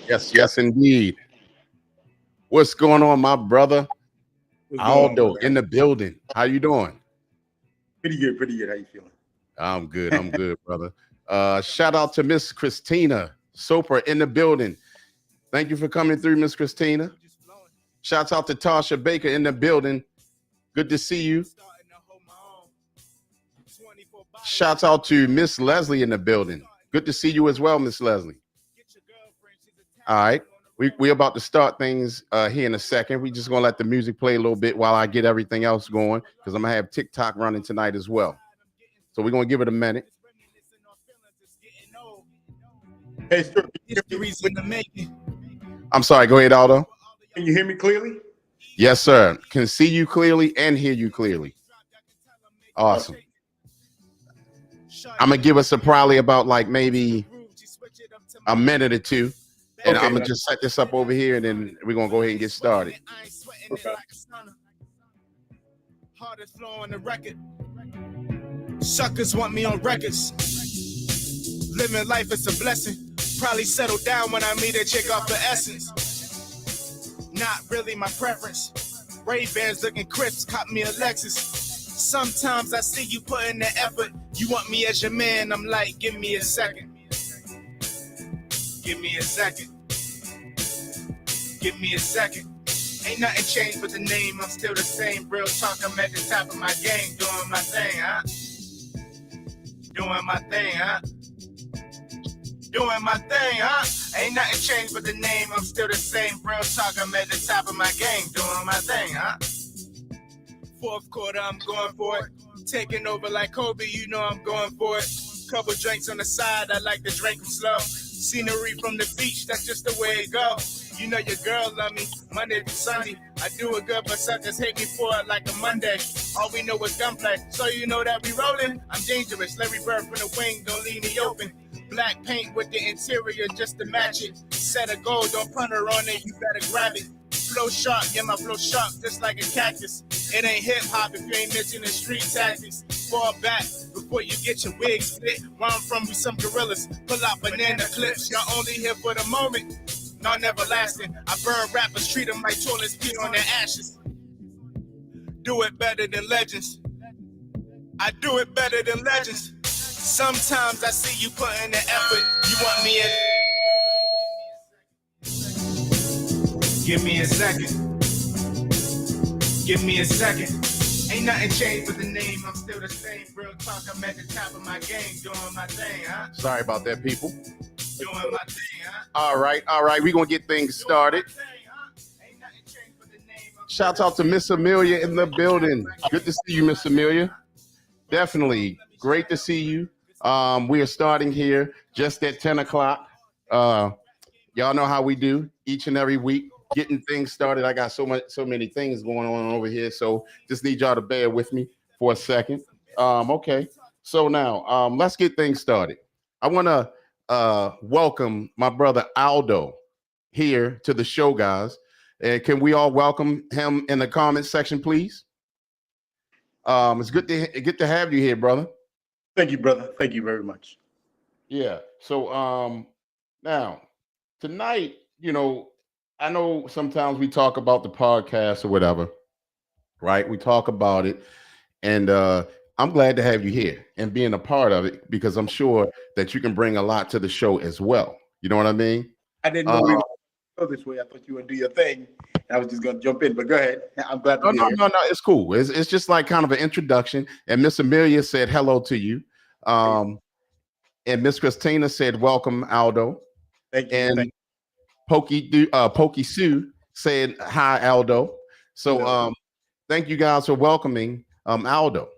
Yes, yes, indeed. What's going on, my brother? What's going on, Aldo brother? in the building. How you doing? Pretty good, pretty good. How you feeling? I'm good. I'm good, brother. Shout out to Miss Christina Soper in the building. Thank you for coming through, Miss Christina. Shouts out to Tasha Baker in the building. Good to see you. Shouts out to Miss Leslie in the building. Good to see you as well, Miss Leslie. All right. We about to start things here in a second. We just gonna let the music play a little bit while I get everything else going because I'm gonna have TikTok running tonight as well. So we're gonna give it a minute. Hey, sir, History's in the making. I'm sorry, go ahead, Aldo. can you hear me clearly? Yes, sir. Can see you clearly and hear you clearly. Awesome. I'm gonna give us a probably about like maybe a minute or two. And Okay. I'm gonna just set this up over here and then we're gonna go ahead and get started. Okay. Hardest flow on the record. Suckers want me on records. Living life is a blessing. Probably settle down when I meet a chick off the essence. Not really my preference. Ray-Bans looking crisp, caught me a Lexus. Sometimes I see you putting the effort. You want me as your man, I'm like, give me a second. Give me a second. Give me a second. Ain't nothing changed but the name, I'm still the same. Real talk, I'm at the top of my game, doing my thing, huh? Doing my thing, huh? Doing my thing, huh? Ain't nothing changed but the name, I'm still the same. Real talk, I'm at the top of my game, doing my thing, huh? Fourth quarter, I'm going for it. Taking over like Kobe, you know I'm going for it. Couple drinks on the side, I like to drink them slow. Scenery from the beach, that's just the way it go. You know your girl love me, Monday through Sunday. I do it good, but suckers hate me for it like a Monday. All we know is gunplay, so you know that we rolling. I'm dangerous, Larry Bird from the wing, don't leave me open. Black paint with the interior just to match it. Set a goal, don't punt her on it, you better grab it. Flow sharp, yeah, my flow sharp, just like a cactus. It ain't hip hop if you ain't mentioning street tactics. Fall back before you get your wig split. Where I'm from, we some gorillas. Pull out banana clips. Y'all only here for the moment. No, never lasting. I burn rappers, treat them like toilets, pee on their ashes. Do it better than legends. I do it better than legends. Sometimes I see you putting the effort. You want me in? Give me a second. Give me a second. Ain't nothing changed but the name, I'm still the same. Real talk, I'm at the top of my game, doing my thing, huh? Sorry about that, people. Doing my thing, huh? All right. We're gonna get things started. Shouts out to Miss Amelia in the building. Good to see you, Miss Amelia. Definitely great to see you. We are starting here just at 10 o'clock. Y'all know how we do each and every week, getting things started. I got so many things going on over here, so just need y'all to bear with me for a second. Okay, so now let's get things started. I want to welcome my brother Aldo here to the show, guys. And can we all welcome him in the comment section, please? It's good to have you here, brother. Thank you, brother. Thank you very much. Yeah. So now tonight, I know sometimes we talk about the podcast or whatever, right? We talk about it, and I'm glad to have you here and being a part of it because I'm sure that you can bring a lot to the show as well. You know what I mean? I didn't know we were going to go this way. I thought you would do your thing. I was just going to jump in, but go ahead. I'm glad to be here. No. It's cool. It's just like kind of an introduction. And Miss Amelia said hello to you. And Miss Christina said, welcome, Aldo. Thank you. And Pokey Sue said, hi, Aldo. So thank you guys for welcoming Aldo.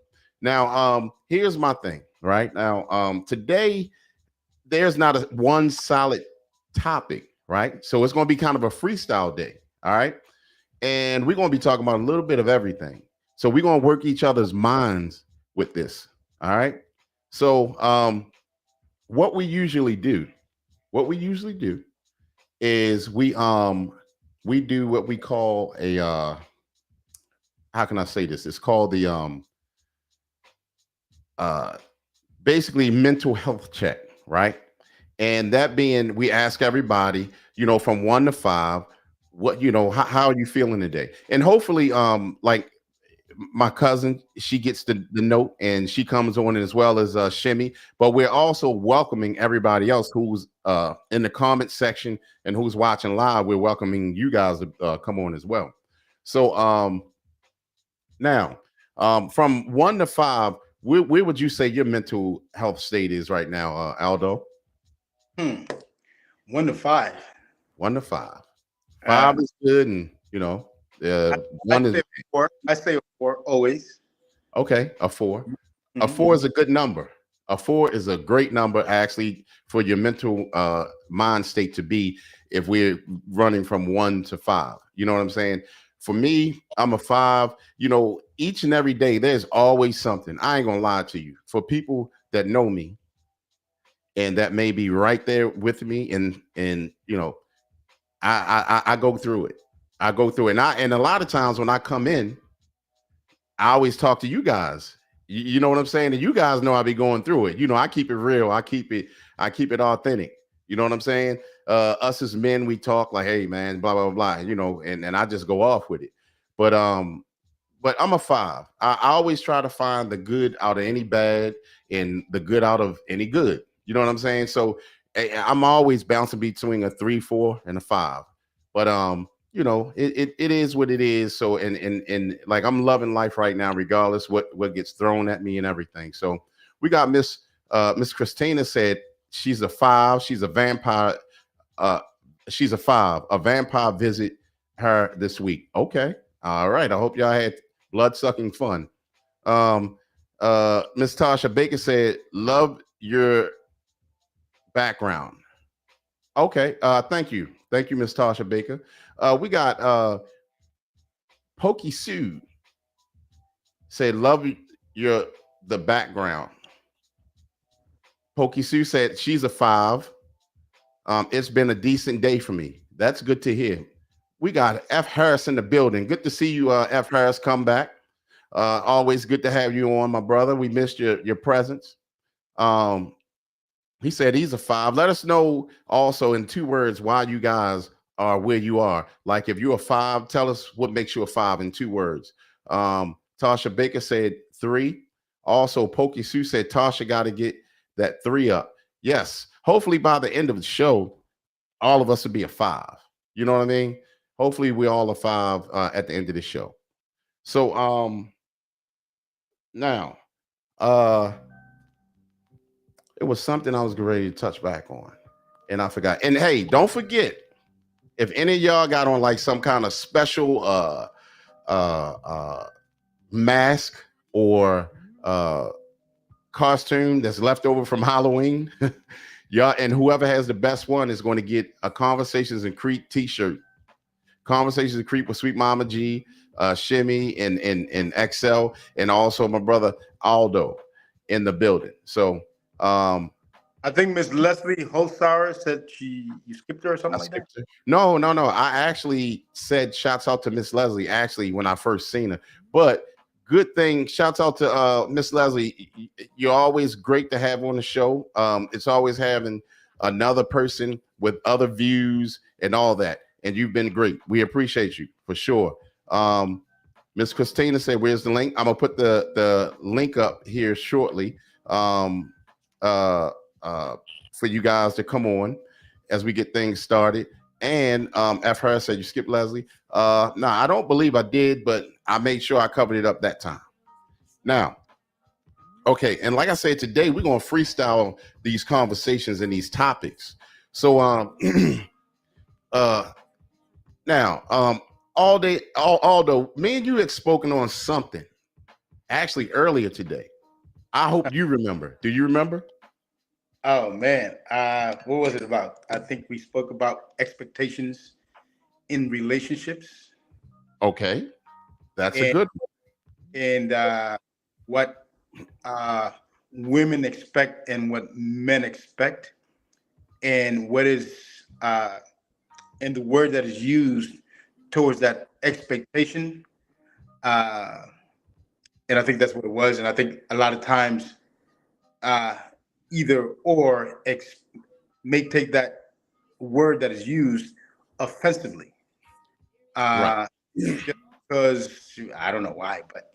Now, here's my thing, right? Now, today, there's not a one solid topic, right? So it's going to be kind of a freestyle day, all right? And we're going to be talking about a little bit of everything. So we're going to work each other's minds with this, all right? So what we usually do is we do what we call a how can I say this? It's called the basically mental health check, right? And that being, we ask everybody, from 1 to 5, what, how are you feeling today? And hopefully, like my cousin, she gets the note and she comes on as well as Shimmy. But we're also welcoming everybody else who's in the comment section and who's watching live. We're welcoming you guys to come on as well. So now, from 1 to 5, where would you say your mental health state is right now, Aldo? 1 to 5. 1 to 5. Uh, 5 is good, and I, I one is say 4. I say 4 always. okay. A 4. A Mhm. 4 is a good number. A 4 is a great number, actually, for your mental mind state to be if we're running from 1 to 5. You know what I'm saying? For me, I'm a 5. Each and every day, there's always something. I ain't gonna lie to you. For people that know me and that may be right there with me, and I go through it. I go through it, and a lot of times when I come in, I always talk to you guys. You know what I'm saying? And you guys know I be going through it. I keep it real. I keep it authentic. You know what I'm saying? Us as men, we talk like, hey man, blah, blah, blah, and I just go off with it. But I'm a 5. I always try to find the good out of any bad and the good out of any good. You know what I'm saying? So I'm always bouncing between a 3, 4, and a 5. But it is what it is. So and like I'm loving life right now, regardless what gets thrown at me and everything. So we got Miss Christina said she's a 5. She's a vampire. Uh, she's a 5. A vampire visit her this week. Okay. All right. I hope y'all had blood sucking fun. Um, Miss Tasha Baker said, "Love your background." Okay, thank you, Miss Tasha Baker. We got Pokey Sue said, "Love your the background." Pokey Sue said she's a 5. It's been a decent day for me. That's good to hear. We got F Harris in the building. Good to see you, F Harris. Come back. Always good to have you on, my brother. We missed your presence. Um, he said he's a 5. Let us know also in 2 words why you guys are where you are. Like if you're a 5, tell us what makes you a 5 in 2 words. Tasha Baker said 3. Also, Pokey Sue said Tasha got to get that 3 up. Yes. Hopefully by the end of the show, all of us will be a 5. You know what I mean? Hopefully we all are 5 at the end of the show. So now it was something I was ready to touch back on, and I forgot. And hey, don't forget, if any of y'all got on like some kind of special uh, uh, mask or costume that's left over from Halloween, y'all, and whoever has the best one is going to get a Conversations and Creep T-shirt. Conversations and Creep with Sweet Mama G, Shimmy, and XL, and also my brother Aldo in the building. So I think Miss Leslie Holsauer said you skipped her or I something like that. skipped her. No, no, no. I actually said shouts out to Miss Leslie actually when I first seen her. But good thing, shouts out to Miss Leslie. You're always great to have on the show. It's always having another person with other views and all that. And you've been great. We appreciate you for sure. Miss Christina said, "Where's the link?" I'm gonna put the link up here shortly. Um, uh, uh, for you guys to come on as we get things started. And F her said you skipped Leslie. No, I don't believe I did, but I made sure I covered it up that time. Now, okay, and like I said, today we're gonna freestyle these conversations and these topics. So uh now all day, although me and you had spoken on something actually earlier today. I hope you remember. Do you remember? Oh man, what was it about? I think we spoke about expectations in relationships Okay, that's a and good what uh, women expect and what men expect, and what is and the word that is used towards that expectation. Uh, and I think that's what it was. And I think a lot of times, uh, either or may take that word that is used offensively. Right. Just because I don't know why, but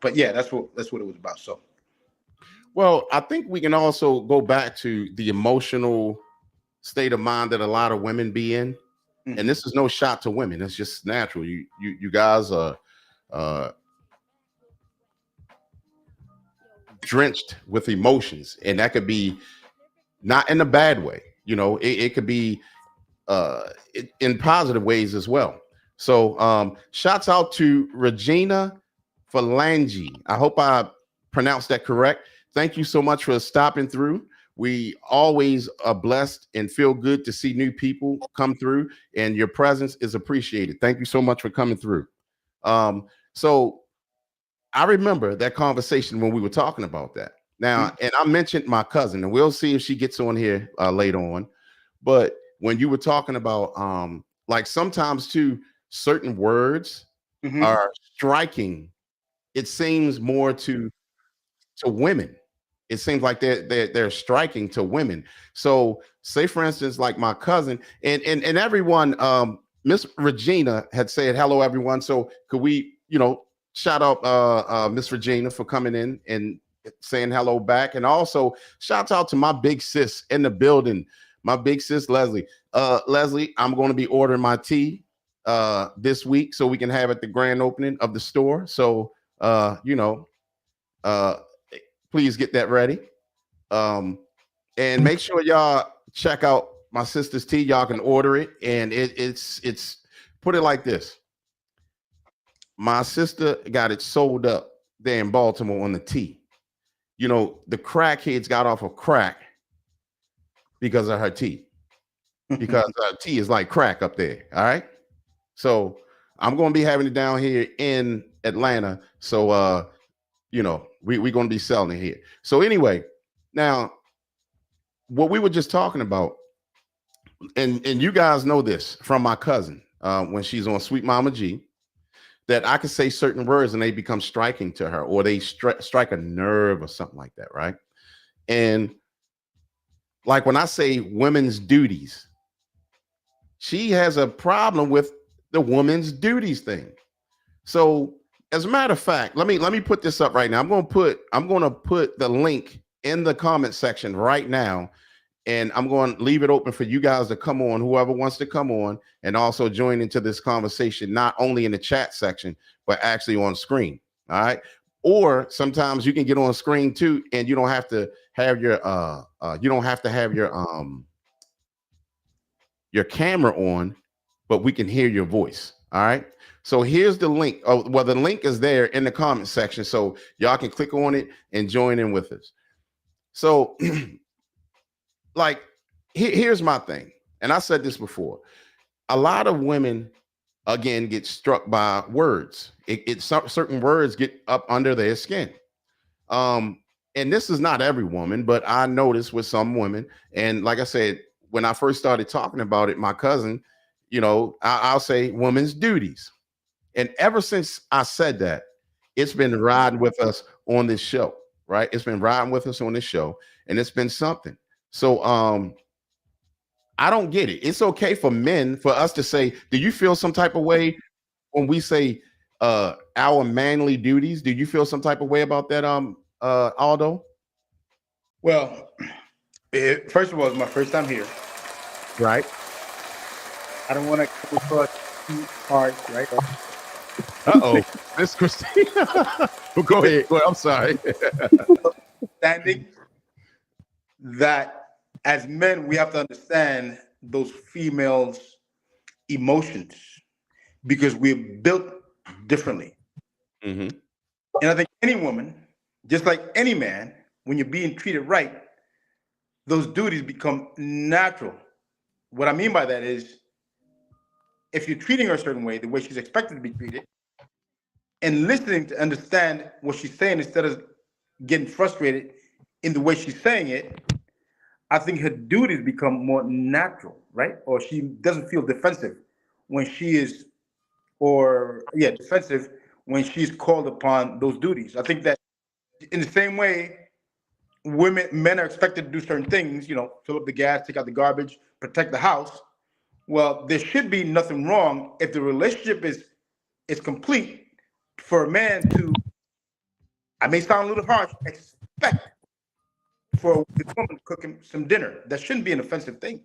but yeah, that's what it was about. So Well, I think we can also go back to the emotional state of mind that a lot of women be in. And mhm. this is no shot to women. It's just natural. You guys are uh, drenched with emotions, and that could be not in a bad way. It could be in positive ways as well. So, shouts out to Regina Phalange. I hope I pronounced that correct. Thank you so much for stopping through. We always are blessed and feel good to see new people come through, and your presence is appreciated. Thank you so much for coming through. So I remember that conversation when we were talking about that. Now, and I mentioned my cousin, and we'll see if she gets on here later on. But when you were talking about like sometimes too, certain words Mhm. are striking. It seems more to women. It seems like they're striking to women. So say for instance, like my cousin and everyone, Miss Regina had said hello, everyone. So could we, shout out Miss Regina for coming in and saying hello back. And also shout out to my big sis in the building, my big sis Leslie. Leslie, I'm going to be ordering my tea this week so we can have at the grand opening of the store. So uh please get that ready. Um, and make sure y'all check out my sister's tea. Y'all can order it, and it's put it like this. My sister got it sold up there in Baltimore on the tea. The crackheads got off of crack because of her tea. Because tea is like crack up there. All right. So I'm gonna be having it down here in Atlanta. So we're gonna be selling it here. So anyway, now what we were just talking about, and you guys know this from my cousin when she's on Sweet Mama G, that I could say certain words and they become striking to her, or they strike a nerve or something like that, right? And like when I say women's duties, she has a problem with the woman's duties thing. So as a matter of fact, let me put this up right now. I'm gonna put the link in the comment section right now, and I'm going to leave it open for you guys to come on, whoever wants to come on and also join into this conversation, not only in the chat section, but actually on screen. All right. Or sometimes you can get on screen too, and you don't have to have your camera on, but we can hear your voice. All right. So here's the link. Oh, well, the link is there in the comment section. So y'all can click on it and join in with us. So like here's my thing, and I said this before. A lot of women again get struck by words. Certain words get up under their skin. And this is not every woman, but I noticed with some women. And like I said, when I first started talking about it, my cousin, I'll say women's duties. And ever since I said that, it's been riding with us on this show, right? It's been riding with us on this show, and it's been something. So I don't get it. It's okay for men for us to say, do you feel some type of way when we say our manly duties? Do you feel some type of way about that, Aldo? Well, first of all, it's my first time here. Right. I don't want to come across too harsh, right? Uh-oh. Miss Christina. Well, go ahead. Well, I'm sorry. Standing that as men, we have to understand those females' emotions because we're built differently. Hmm. And I think any woman, just like any man, when you're being treated right, those duties become natural. What I mean by that is if you're treating her a certain way, the way she's expected to be treated, and listening to understand what she's saying instead of getting frustrated in the way she's saying it, I think her duties become more natural, right? Or she doesn't feel defensive when she is, or yeah, defensive when she's called upon those duties. I think that in the same way, men are expected to do certain things, fill up the gas, take out the garbage, protect the house. Well, there should be nothing wrong if the relationship is complete for a man to, I may sound a little harsh, expect for the woman to cook him some dinner. That shouldn't be an offensive thing.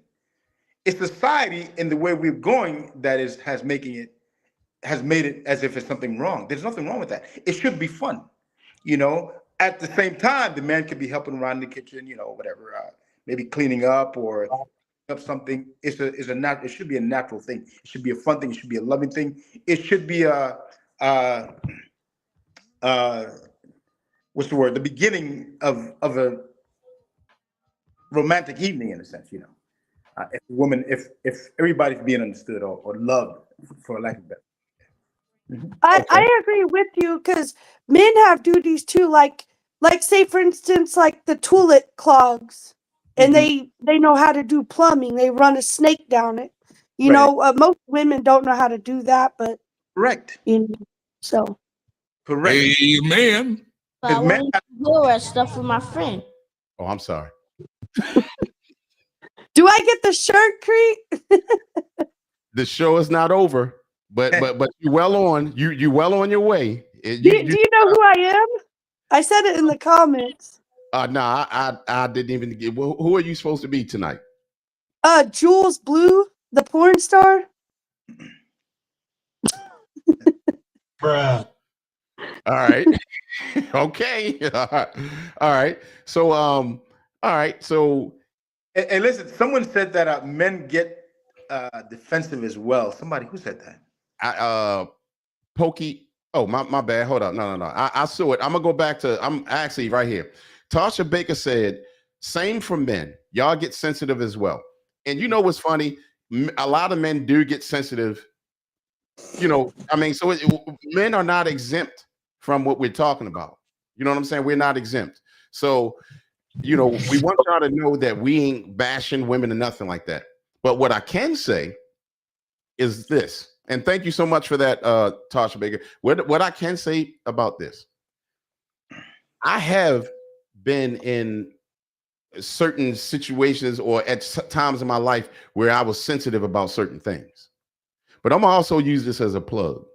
It's society and the way we're going that has made it as if it's something wrong. There's nothing wrong with that. It should be fun, you know. At the same time, the man could be helping around the kitchen, whatever, maybe cleaning up or up something. It should be a natural thing. It should be a fun thing. It should be a loving thing. It should be uh, uh, what's the word? The beginning of a romantic evening, in a sense, if everybody's being understood or loved, for lack of better. I agree with you because men have duties too, like say for instance, like the toilet clogs, and Mhm. they know how to do plumbing. They run a snake down it. Right. Most women don't know how to do that, but Correct. so Correct. Amen. But I Because men, wanted to do that stuff with my friend. Oh, I'm sorry. do I get the shirt, Crete? The show is not over, but you well on you well on your way. Do you know who I am? I said it in the comments. No, I didn't even get. Well, who are you supposed to be tonight? Jules Blue, the porn star. Bruh. All right. Okay. All right. So all right. So and listen, someone said that men get defensive as well. Somebody who said that? Pokey. Oh, my bad. Hold up. No. I saw it. I'm gonna go back to. I'm actually right here. Tasha Baker said, "Same for men. Y'all get sensitive as well." And you know what's funny? A lot of men do get sensitive. I mean, so men are not exempt from what we're talking about. You know what I'm saying? We're not exempt. So, we want y'all to know that we ain't bashing women or nothing like that. But what I can say is this, and thank you so much for that, Tasha Baker. What I can say about this, I have been in certain situations or at times in my life where I was sensitive about certain things. But I'm gonna also use this as a plug.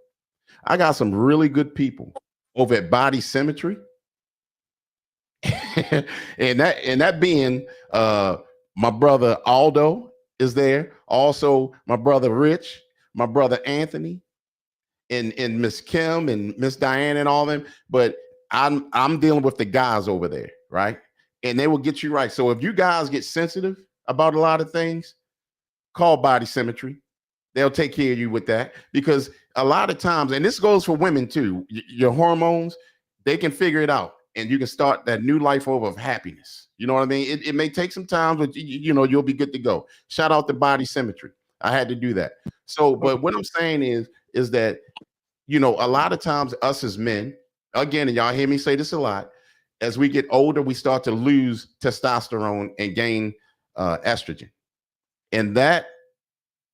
I got some really good people over at Body Symmetry. and that being my brother Aldo is there. Also, my brother Rich, my brother Anthony, and Miss Kim and Miss Diane and all them. But I'm dealing with the guys over there, right? And they will get you right. So if you guys get sensitive about a lot of things, call Body Symmetry. They'll take care of you with that, because a lot of times, and this goes for women too, your hormones, they can figure it out and you can start that new life over of happiness. You know what I mean? It may take some time, but you'll be good to go. Shout out to Body Symmetry. I had to do that. So, but what I'm saying is that, a lot of times us as men, again, and y'all hear me say this a lot, as we get older, we start to lose testosterone and gain estrogen. And that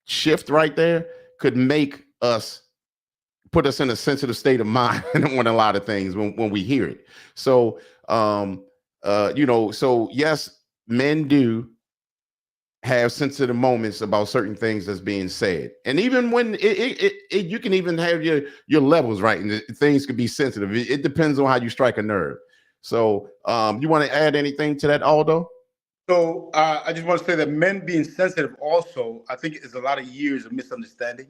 shift right there could make us put us in a sensitive state of mind on a lot of things when we hear it. So so yes, men do have sensitive moments about certain things that's being said, and even when you can even have your levels right, and things could be sensitive. It depends on how you strike a nerve. So you want to add anything to that, Aldo? So I just want to say that men being sensitive also, I think, is a lot of years of misunderstanding.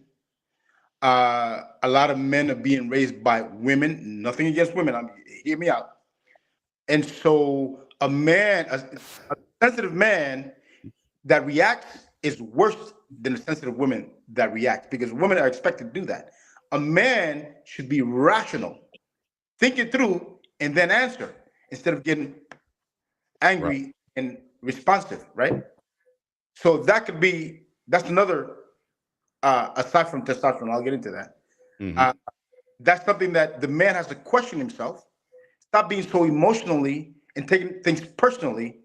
A lot of men are being raised by women. Nothing against women. Hear me out. And so a sensitive man that reacts is worse than a sensitive woman that reacts, because women are expected to do that. A man should be rational, think it through, and then answer instead of getting angry and responsive, right? So that's another, aside from testosterone, I'll get into that. Mm-hmm. That's something that the man has to question himself, stop being so emotionally and taking things personally,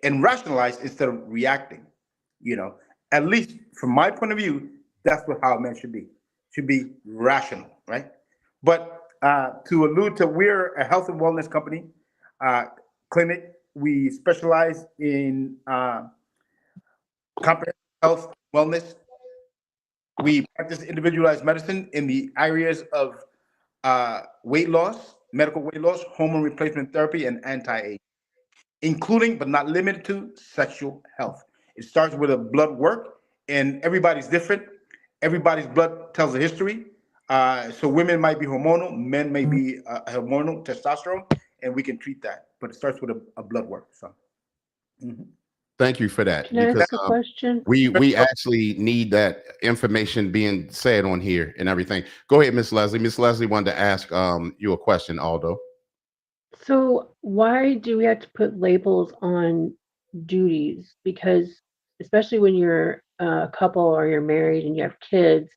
and rationalize instead of reacting. At least from my point of view, that's how men should be rational, right? But to allude to, we're a health and wellness company. clinic. We specialize in comprehensive health, wellness. We practice individualized medicine in the areas of weight loss, medical weight loss, hormone replacement therapy, and anti-aging, including but not limited to sexual health. It starts with a blood work, and everybody's different. Everybody's blood tells a history. So women might be hormonal, men may be hormonal, testosterone, and we can treat that. But it starts with a blood work. So, Thank you for that, Can I because ask a question? we actually need that information being said on here and everything. Go ahead, Miss Leslie. Miss Leslie wanted to ask you a question, Aldo. So why do we have to put labels on duties? Because especially when you're a couple or you're married and you have kids,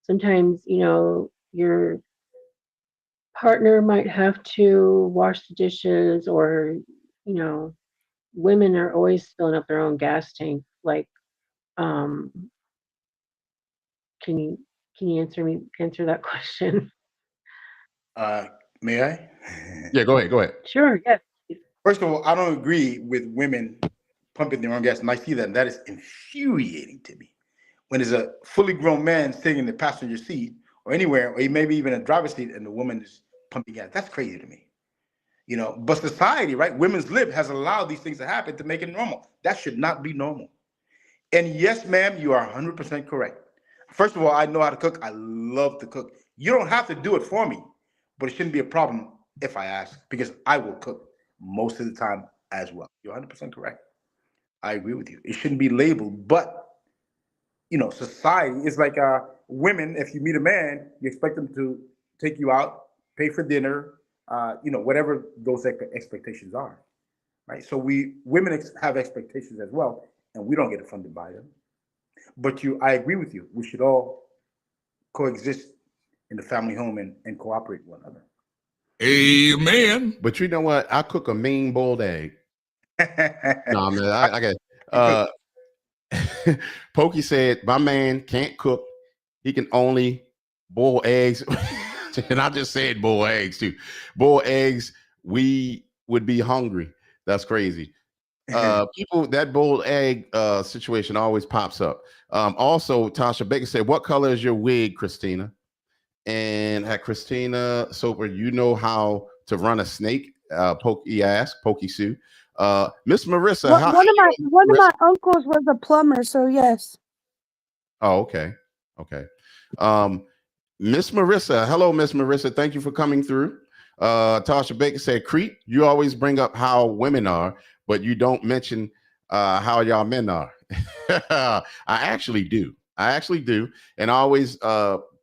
sometimes, your partner might have to wash the dishes or, you know, women are always filling up their own gas tank. Like, um, can you answer that question? may I? Yeah, go ahead. Go ahead. Sure, yes. First of all, I don't agree with women pumping their own gas, and I see that, and that is infuriating to me. When there's a fully grown man sitting in the passenger seat or anywhere, or maybe even a driver's seat, and the woman is pumping gas, that's crazy to me. But society, right? Women's lib has allowed these things to happen to make it normal. That should not be normal. And yes, ma'am, you are 100% correct. First of all, I know how to cook. I love to cook. You don't have to do it for me, but it shouldn't be a problem if I ask, because I will cook most of the time as well. You're 100% correct. I agree with you. It shouldn't be labeled, but society is like women. If you meet a man, you expect them to take you out, pay for dinner, whatever those expectations are, right? So we women have expectations as well, and we don't get offended by them. But I agree with you. We should all coexist in the family home and cooperate with one another. Amen. But you know what? I cook a mean boiled egg. No, man, I got. Pokey said, "My man can't cook. He can only boil eggs." And I just said boil eggs too. Boil eggs. We would be hungry. That's crazy. People, that boiled egg situation always pops up. Also, Tasha Baker said, "What color is your wig, Christina?" And at Christina Soper, you know how to run a snake. Pokey asked, Pokey Sue. Miss Marissa, One of my uncles was a plumber, so yes. Oh, okay. Okay. Miss Marissa, hello, Miss Marissa. Thank you for coming through. Tasha Baker said, Crete, you always bring up how women are, but you don't mention how y'all men are. I actually do. And I always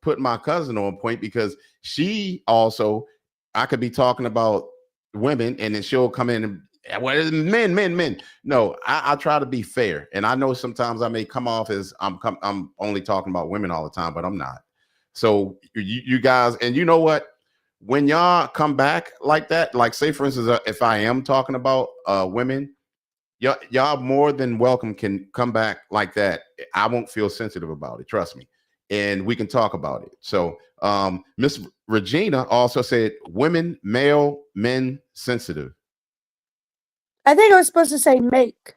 put my cousin on point, because she also, I could be talking about women and then she'll come in and, well, men. No, I try to be fair, and I know sometimes I may come off as I'm only talking about women all the time, but I'm not. So you guys, and you know what? When y'all come back like that, like say for instance, if I am talking about women, y'all more than welcome can come back like that. I won't feel sensitive about it. Trust me, and we can talk about it. So Miss Regina also said, "Women, male, men, sensitive." I think I was supposed to say make.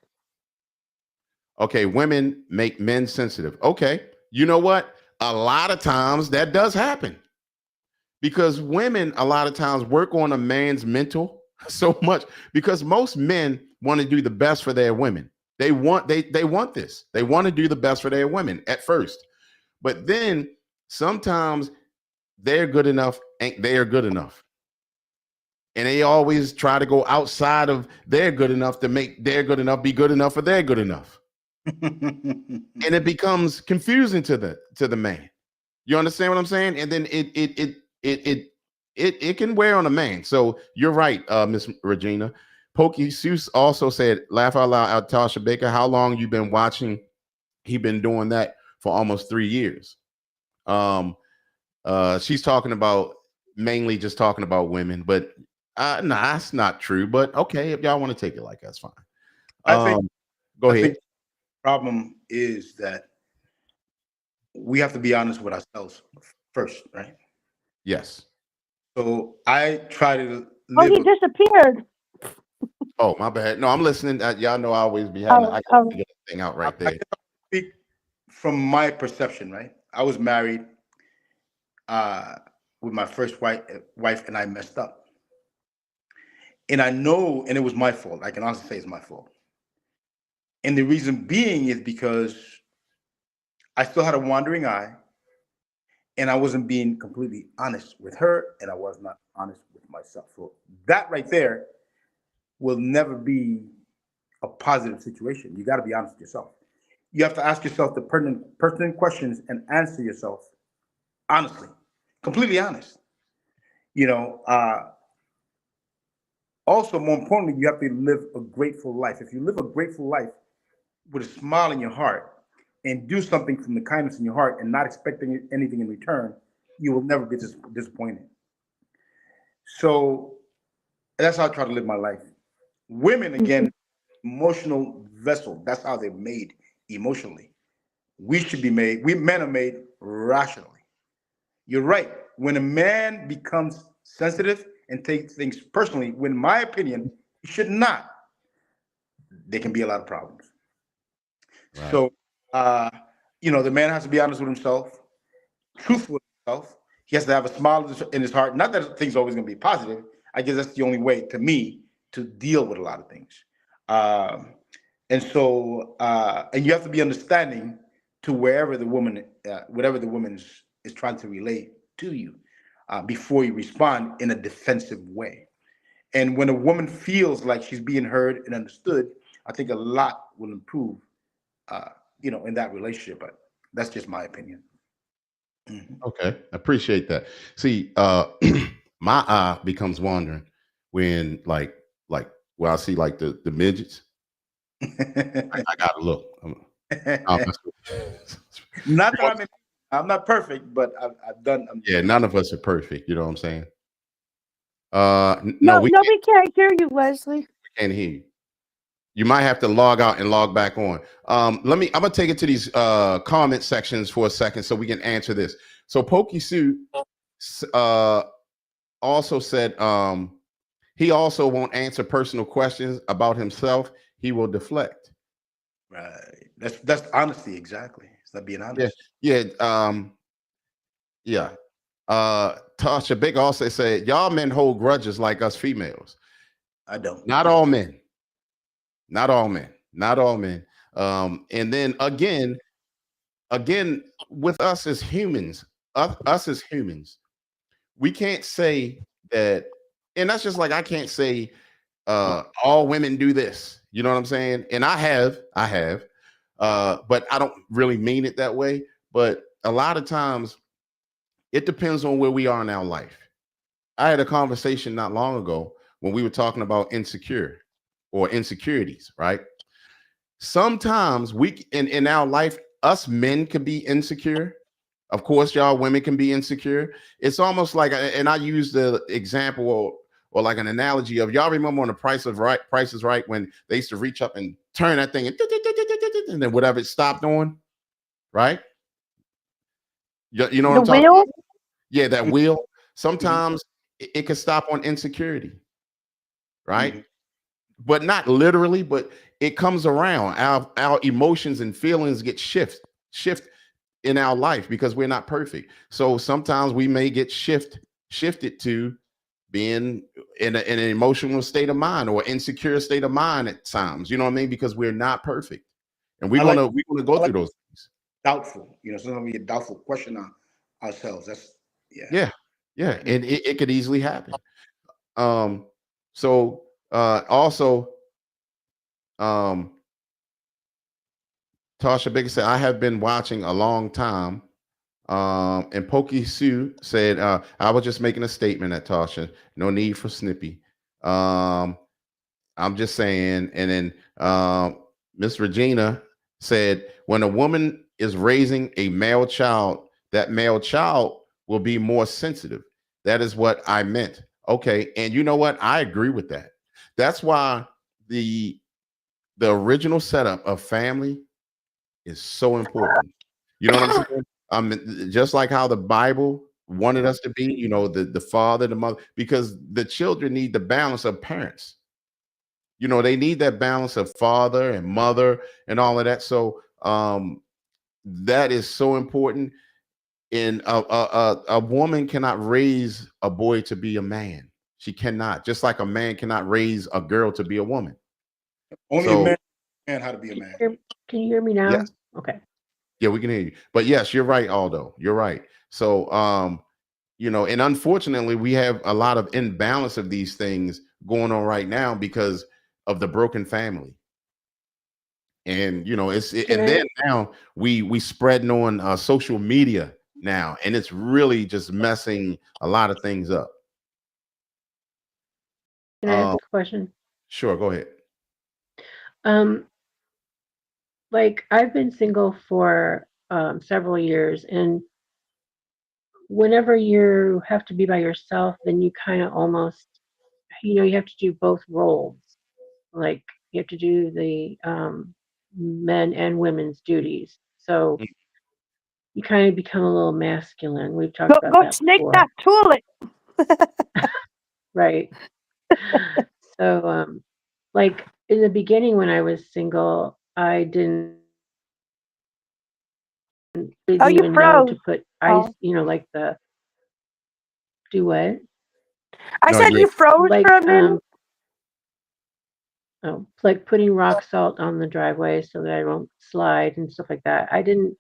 Okay, women make men sensitive. Okay, you know what? A lot of times that does happen, because women a lot of times work on a man's mental so much, because most men want to do the best for their women. They want this. They want to do the best for their women at first, but then sometimes they're good enough ain't they're good enough. And they always try to go outside of their good enough to make their good enough be good enough for their good enough. And it becomes confusing to the man. You understand what I'm saying? And then it can wear on a man. So you're right, Miss Regina. Pokey Seuss also said, laugh out loud, Tasha Baker, how long you been watching? He been doing that for almost 3 years. She's talking about mainly just talking about women, but no, that's not true. But okay, if y'all want to take it like that's fine. Go ahead. Think the problem is that we have to be honest with ourselves first, right? Yes. So I try to Oh, live. he disappeared. Oh, my bad. No, I'm listening. Y'all know I always be having. I got to get a thing out right I there. can speak from my perception, right? I was married uh, with my first wife, and I messed up. And I know, and it was my fault. I can honestly say it's my fault. And the reason being is because I still had a wandering eye, and I wasn't being completely honest with her, and I was not honest with myself. So that right there will never be a positive situation. You got to be honest with yourself. You have to ask yourself the pertinent questions and answer yourself honestly, completely honest. You know, also more importantly, you have to live a grateful life. If you live a grateful life with a smile in your heart and do something from the kindness in your heart and not expecting anything in return, you will never be disappointed. So that's how I try to live my life. Women, again, emotional vessel. That's how they're made emotionally. We should be made, we men are made rationally. You're right. When a man becomes sensitive and takes things personally, in my opinion, he should not. There can be a lot of problems. Right. So, uh, the man has to be honest with himself, truthful with himself. He has to have a smile in his heart. Not that things are always going to be positive. I guess that's the only way, to me, to deal with a lot of things. Um, and you have to be understanding to wherever the woman, whatever the woman is trying to relate to you, before you respond in a defensive way. And when a woman feels like she's being heard and understood, I think a lot will improve, uh, in that relationship. But that's just my opinion. Okay, appreciate that. See, my eye becomes wandering when like well, I see like the midgets. I gotta look. I'm messing with Not you. that I'm not perfect, but I've done. Yeah, none of us are perfect. You know what I'm saying? No, No, no, we can't hear you, Wesley. we can't hear you. You might have to log out and log back on. I'm gonna take it to these comment sections for a second so we can answer this. So Pokey Sue uh also said he also won't answer personal questions about himself. He will deflect. Right. That's honesty. Exactly. It's not being Yeah, honest. yeah, yeah. Tasha Big also said, y'all men hold grudges like us females. I don't. Not all men. Not all men. Not all men. And then again, with us as humans, us as humans, we can't say that, and that's just like I can't say all women do this. You know what I'm saying? And I have, but I don't really mean it that way. But a lot of times it depends on where we are in our life. I had a conversation not long ago when we were talking about insecure or insecurities, right? Sometimes in our life, us men can be insecure. Of course, y'all women can be insecure. It's almost like, and I use the example or like an analogy of, y'all remember on the Price is Right, when they used to reach up and turn that thing and then whatever it stopped on, right? You know what The I'm talking wheel? about? Yeah, that wheel. Mhm. Sometimes it can stop on insecurity, right? Mhm. But not literally, but it comes around. Our emotions and feelings get shift in our life because we're not perfect. So sometimes we may get shifted to being in an emotional state of mind or insecure state of mind at times. You know what I mean? Because we're not perfect, and I like we're gonna go I like through those things. doubtful. Sometimes we get doubtful, question ourselves. That's yeah. Yeah, yeah, Mhm. and it could easily happen. Um, so also, um, Tasha Baker said, I have been watching a long time. And Pokey Sue said, I was just making a statement at Tasha. No need for snippy. Um, I'm just saying. And then Miss Regina said, when a woman is raising a male child, that male child will be more sensitive. That is what I meant. Okay. And you know what? I agree with that. That's why the original setup of family is so important. You know what I'm saying? Just like how the Bible wanted us to be, the father, the mother, because the children need the balance of parents. they need that balance of father and mother and all of that. So that is so important. And a woman cannot raise a boy to be a man. She cannot, just like a man cannot raise a girl to be a woman. Only a So man can how to be a man. Can you hear me now? yes, Okay. yeah, we can hear you. But yes, you're right, Aldo. You're right. So and unfortunately, we have a lot of imbalance of these things going on right now because of the broken family. And Can and then I now we spreading on social media now, and it's really just messing a lot of things up. can I Uh, ask a question? sure, go ahead. Um, like I've been single for several years, and whenever you have to be by yourself, then you kind of almost, you have to do both roles. Like you have to do the men and women's duties. So you kind of become a little masculine. We've talked about Go that snake before, that tulip. right? So, like in the beginning when I was single, I Oh, didn't you even know to froze. put ice, Oh, like the do what? I No, said you're you froze for Like a minute. oh, like putting rock salt on the driveway so that I won't slide and stuff like that. I didn't.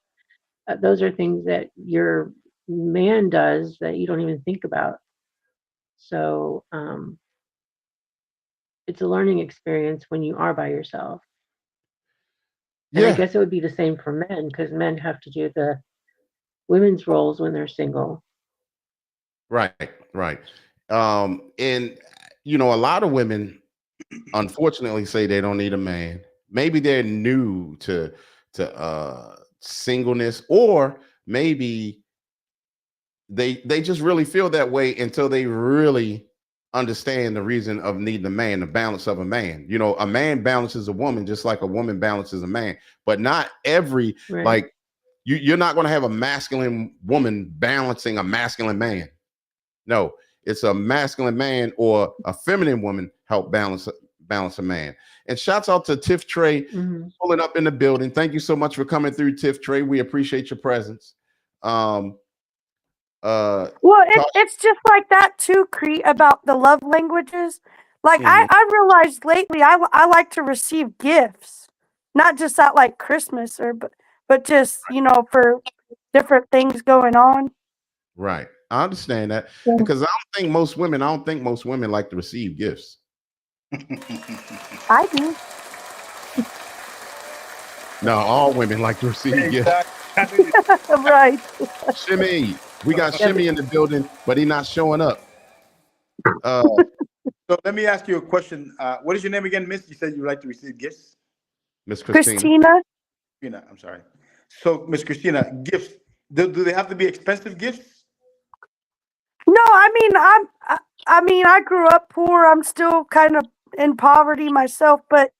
Those are things that your man does that you don't even think about. So, it's a learning experience when you are by yourself. And I yeah, guess it would be the same for men because men have to do the women's roles when they're single. right, right. And a lot of women unfortunately say they don't need a man. Maybe they're new to singleness, or maybe they just really feel that way until they really understand the reason of needing a man, the balance of a man. A man balances a woman just like a woman balances a man, but not every Right. like you're not going to have a masculine woman balancing a masculine man. No, it's a masculine man or a feminine woman help balance a man. And shouts out to Tiff Trey Hmm. pulling up in the building. Thank you so much for coming through, Tiff Trey. We appreciate your presence. Um, Well, talk, it's just like that too, Cree, about the love languages. Like mhm, I realized lately, I like to receive gifts, not just at like Christmas but just for different things going on. right. I understand that So because I don't think most women like to receive gifts. I do. No, all women like to receive gifts. Exactly. I knew you. Right. Shimmy, we got Yeah, but Shimmy in the building, but he's not showing up. Uh, So let me ask you a question. What is your name again, Miss? You said you like to receive gifts. Miss Christina. Christina. Christina, I'm sorry. So, Miss Christina, gifts. Do they have to be expensive gifts? No, I mean I grew up poor. I'm still kind of in poverty myself, but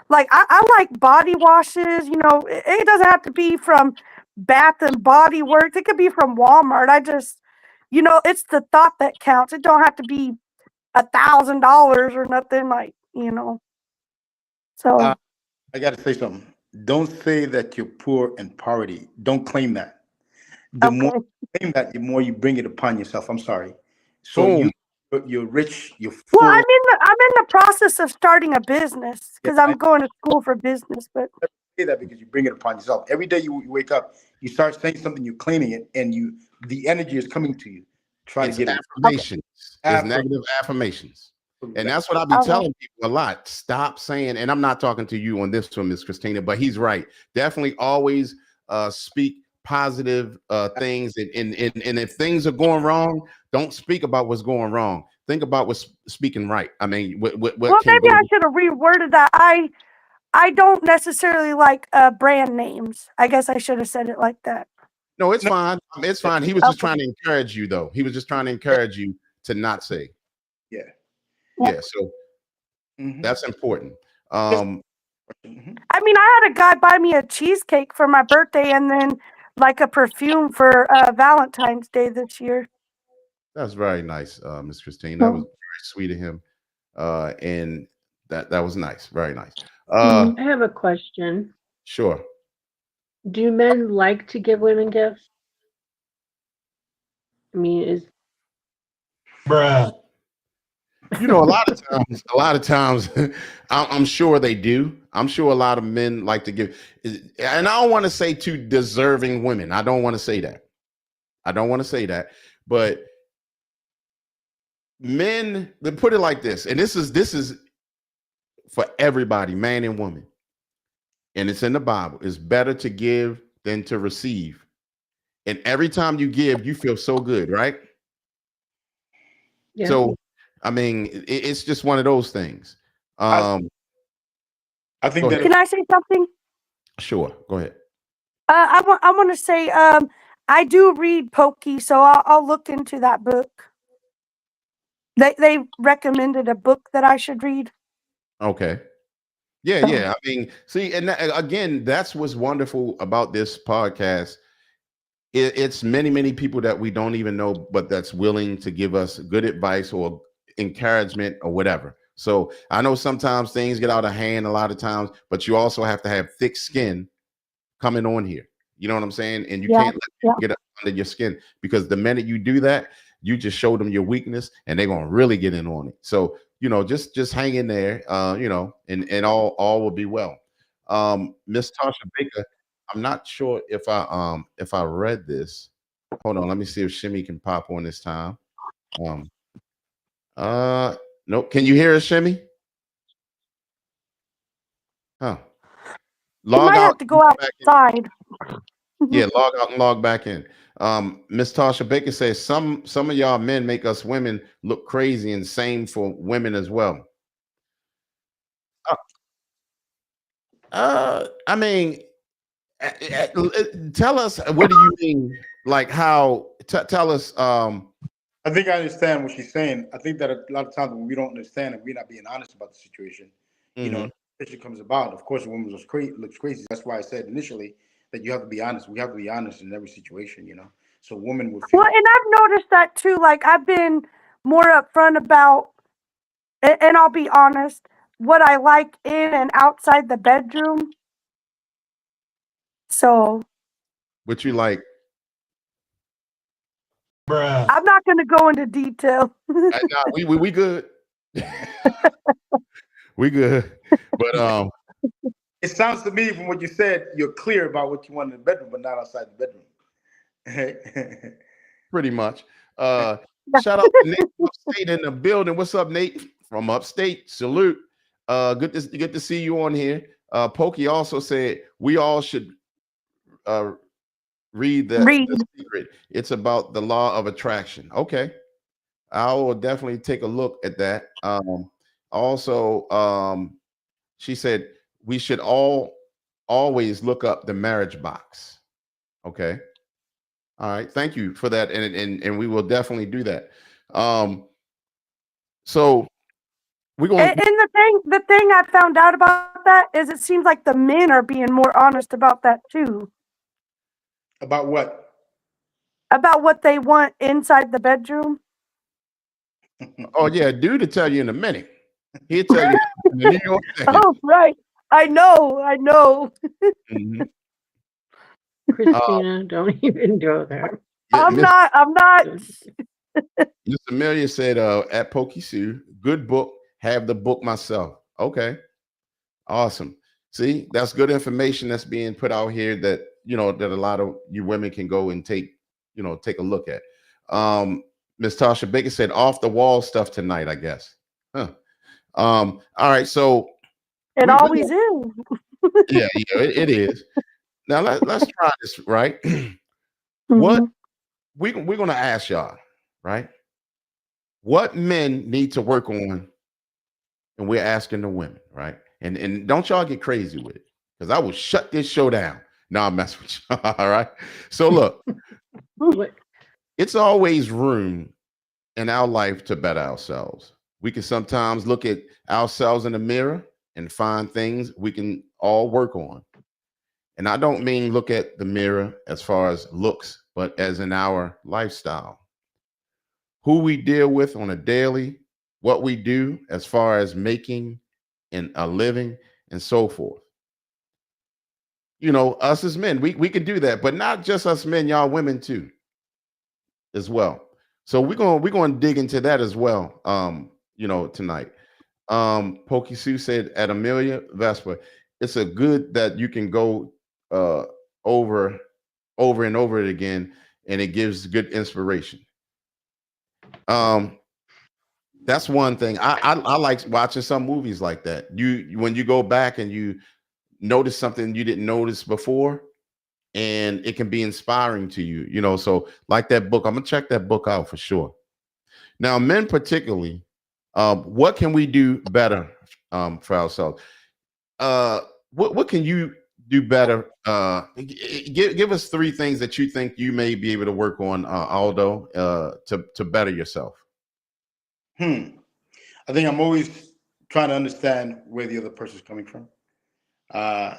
like I like body washes. It doesn't have to be from Bath and Body Works. It could be from Walmart. It's the thought that counts. It don't have to be $1,000 or nothing like. Uh, So I got to say something. Don't say that you're poor and poverty. Don't claim that. The more okay. you claim that, the more you bring it upon yourself. I'm sorry. So Boom. you're rich. You're Well, full. I'm in the process of starting a business Yeah, because I I'm going to school for business. But never say that because you bring it upon yourself. Every day you wake up, you start saying something, you're claiming it, and the energy is coming to you. Try to It's get it okay, affirmations. It's after. negative affirmations. And That's that's what I'll be okay. telling people a lot. Stop saying, and I'm not talking to you on this one, Miss Christina, but he's right. Definitely always speak positive things. And if things are going wrong, don't speak about what's going wrong. Think about what's speaking right. I mean, what Well, can maybe go. I should have reworded that. I don't necessarily like brand names. I guess I should have said it like that. No, it's no, fine. It's yeah, fine. He was just Okay. trying to encourage you, though. He was just trying to yeah, encourage you to not say. yeah. Yeah. Yeah. So Mm-hmm. that's important. Just Um, mhm. I mean, I had a guy buy me a cheesecake for my birthday and then like a perfume for Valentine's Day this year. That's very nice, Miss Christine. That was So, very sweet of him. And That was nice, very nice. Mhm. I have a question. Sure. Do men like to give women gifts? I mean, is You know, a lot of times, I'm sure they do. I'm sure a lot of men like to give, and I don't want to say to deserving women. I don't want to say that. I don't want to say that, but men. They put it like this, and this is for everybody, man and woman, and it's in the Bible. It's better to give than to receive, and every time you give, you feel so good, right? yeah? So, I mean, it's just one of those things. I Um, I Go think that ahead. Can I say something? Sure, go ahead. I want to say I do read Pokey, so I'll look into that book. They recommended a book that I should read. Okay. Yeah, So yeah. I mean, see, and again, that's what's wonderful about this podcast. It's many, many people that we don't even know, but that's willing to give us good advice or encouragement or whatever. So I know sometimes things get out of hand a lot of times, but you also have to have thick skin coming on here. You know what I'm saying? And you yeah, can't let yeah. people get up under your skin because the minute you do that, you just show them your weakness and they're gonna really get in on it. So, just hang in there, and all will be well. Miss Tasha Baker, I'm not sure if I read this. Hold on, let me see if Shimmy can pop on this time. Um uh nope. Can you hear us, Shimmy? Huh. You Log might out have to and go log back in. outside. Yeah, log out and log back in. Miss Tasha Baker says some of y'all men make us women look crazy, and same for women as well. Uh, I mean, tell us what do you mean? Like how? Tell us. I think I understand what she's saying. I think that a lot of times when we don't understand and we're not being honest about the situation, Mhm. issue comes about. Of course, a woman looks crazy. That's why I said initially that you have to be honest. We have to be honest in every situation. So a woman would Well, feel and I've noticed that too. Like I've been more upfront about, and I'll be honest, what I like in and outside the bedroom. So What you like? I'm not going to go into detail. Nah, we good. We good. But it sounds to me from what you said, you're clear about what you want in the bedroom, but not outside the bedroom. pretty much. Yeah. Shout out to Nate from Upstate in the building. What's up, Nate from Upstate? Salute. Good to see you on here. Pokey also said we all should uh, read the Read. secret. It's about the law of attraction. Okay, I will definitely take a look at that. Also, she said we should all always look up the marriage box. Okay. All right. Thank you for that, and we will definitely do that. Um, so we're going. And the thing I found out about that is it seems like the men are being more honest about that too. About what? About what they want inside the bedroom. Oh yeah, dude, to tell you in a minute. He'll tell you in the New York second. Oh, right. I know. I know. Mhm. Uh, Christina, don't even go there. yeah, I'm not. I'm not. Miss Amelia said, at Pokey Sue, good book. Have the book myself. Okay, awesome. See, that's good information that's being put out here that that a lot of you women can go and take a look at. Miss Tasha Baker said, off the wall stuff tonight, I guess. Huh. All right, so It we always is. yeah, it is. Now let's try this, right? What Hmm. we're gonna ask y'all, right? What men need to work on, and we're asking the women, right? And don't y'all get crazy with it, because I will shut this show down. No, I'm messing with you. All right. So look, What? it's always room in our life to better ourselves. We can sometimes look at ourselves in the mirror and find things we can all work on. And I don't mean look at the mirror as far as looks, but as in our lifestyle, who we deal with on a daily, what we do as far as making and a living and so forth. You know, us as men, we can do that, but not just us men, y'all women too, as well. So we're gonna dig into that as well. You know, tonight. Pokey Sue said at Amelia Vespa, it's a good that you can go uh over and over it again, and it gives good inspiration. Um, that's one thing. I like watching some movies like that. When you go back and you notice something you didn't notice before, and it can be inspiring to you, you know. So like that book, I'm gonna check that book out for sure. Now, men particularly, what can we do better for ourselves? Uh, what can you do better? Give us three things that you think you may be able to work on, Aldo, to better yourself. I think I'm always trying to understand where the other person's coming from. Uh,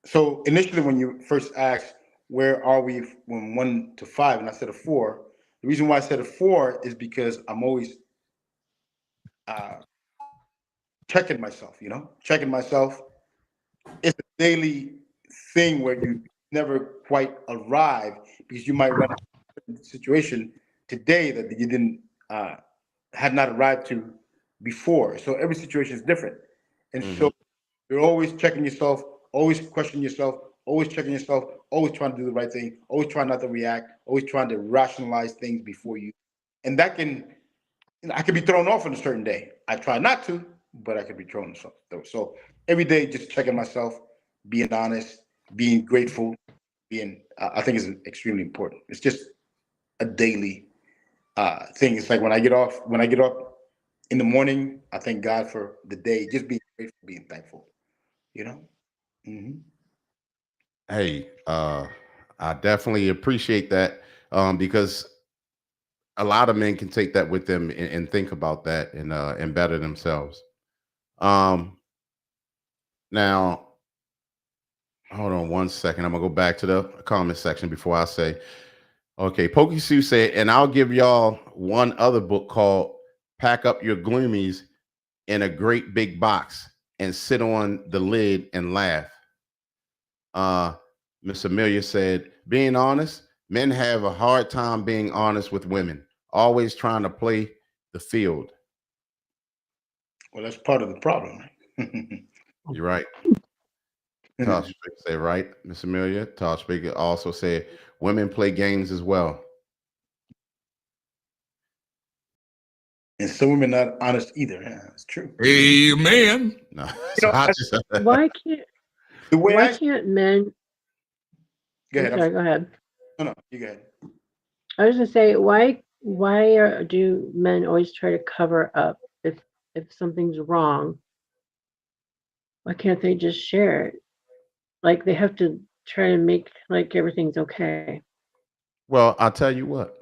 so initially, when you first asked, where are we from 1 to 5, and I said a 4. The reason why I said a 4 is because I'm always uh, checking myself. You know, checking myself. It's a daily thing where you never quite arrive because you might run into a situation today that you didn't had not arrived to before. So every situation is different, and Hmm. so you're always checking yourself, always questioning yourself, always checking yourself, always trying to do the right thing, always trying not to react, always trying to rationalize things before you, and that can, I could be thrown off on a certain day. I try not to, but I could be thrown off. So every day, just checking myself, being honest, being grateful, being I think is extremely important. It's just a daily thing. It's like when I get up in the morning, I thank God for the day, just being grateful, being thankful. You know. Hmm. Hey, I definitely appreciate that, because a lot of men can take that with them and think about that and better themselves. Um, Now, hold on one second. I'm gonna go back to the comment section before I say, okay. Pokey Sue said, and I'll give y'all one other book called "Pack Up Your Gloomies in a Great Big Box and Sit on the Lid and Laugh." Uh, Miss Amelia said, being honest, men have a hard time being honest with women, always trying to play the field. Well, that's part of the problem. You're right. Tosh Speaker said, right, Miss Amelia. Tosh Speaker also said, women play games as well. And some women not honest either. Yeah, it's true. Amen. No, You so know, I just, Why can't the way why I can't men? go I'm ahead. sorry. Go ahead. No, you go ahead. I was gonna say do men always try to cover up if something's wrong? Why can't they just share it? Like they have to try to make like everything's okay. well, I'll tell you what.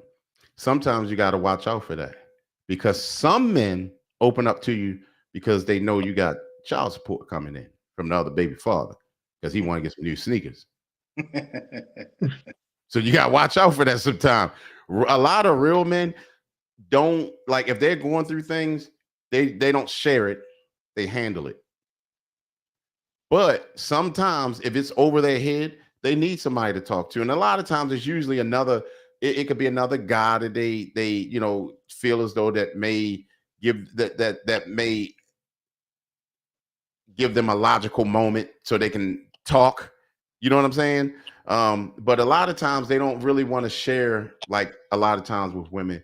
Sometimes you got to watch out for that because some men open up to you because they know you got child support coming in from the other baby father because he want to get some new sneakers. So you got to watch out for that sometimes. A lot of real men don't, like, if they're going through things, they don't share it, they handle it. But sometimes if it's over their head, they need somebody to talk to. And a lot of times it's usually another, it could be another guy that they feel as though that may that may give them a logical moment so they can talk. You know what I'm saying? But a lot of times they don't really want to share, like a lot of times with women,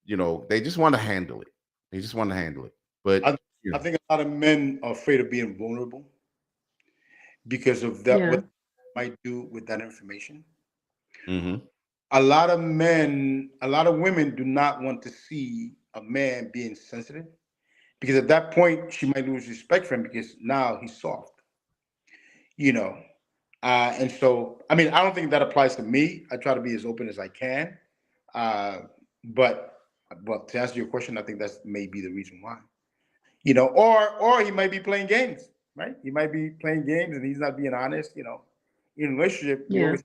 they just want to handle it. They just want to handle it. But I, I think a lot of men are afraid of being vulnerable because of that, what Yeah. they might do with that information. mhm. A lot of men, a lot of women do not want to see a man being sensitive because at that point she might lose respect for him because now he's soft, you know. And so, I mean, I don't think that applies to me. I try to be as open as I can. Uh, but, but to answer your question, I think that's maybe the reason why. Or he might be playing games, right? He might be playing games and he's not being honest. In a relationship, you Yeah. always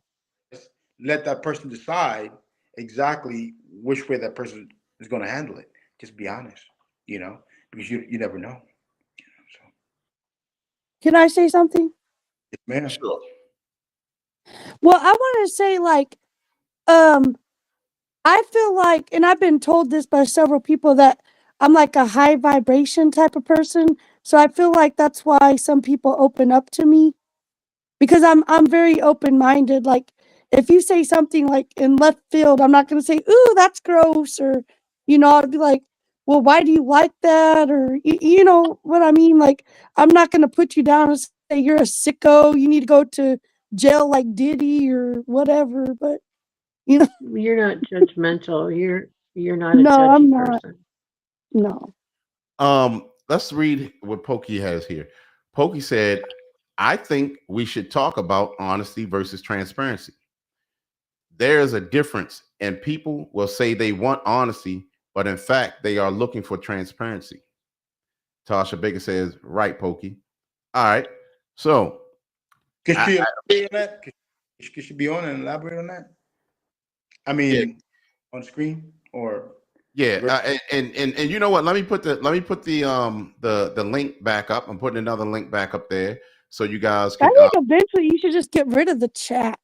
let that person decide exactly which way that person is going to handle it. Just be honest, you know, because you never know. So. Can I say something? Man, Sure. Well, I want to say um I feel like, and I've been told this by several people, that I'm like a high vibration type of person. So I feel like that's why some people open up to me, because I'm very open minded. Like if you say something like in left field, I'm not going to say, "Ooh, that's gross," or I'll be like, "Well, why do you like that?" Or you know what I mean? Like I'm not going to put you down and say you're a sicko. You need to go to jail like Diddy or whatever. But you know, You're not judgmental. You're not a no, I'm judgy not. person. No. Let's read what Pokey has here. Pokey said, I think we should talk about honesty versus transparency. There is a difference, and people will say they want honesty, but in fact, they are looking for transparency. Tasha Baker says, right, Pokey. All right. So, could I, she elaborate on that? Could she be on and elaborate on that? I yeah, mean, on screen or yeah, vir- and you know what? Let me put the link back up. I'm putting another link back up there so you guys I can. think eventually you should just get rid of the chat.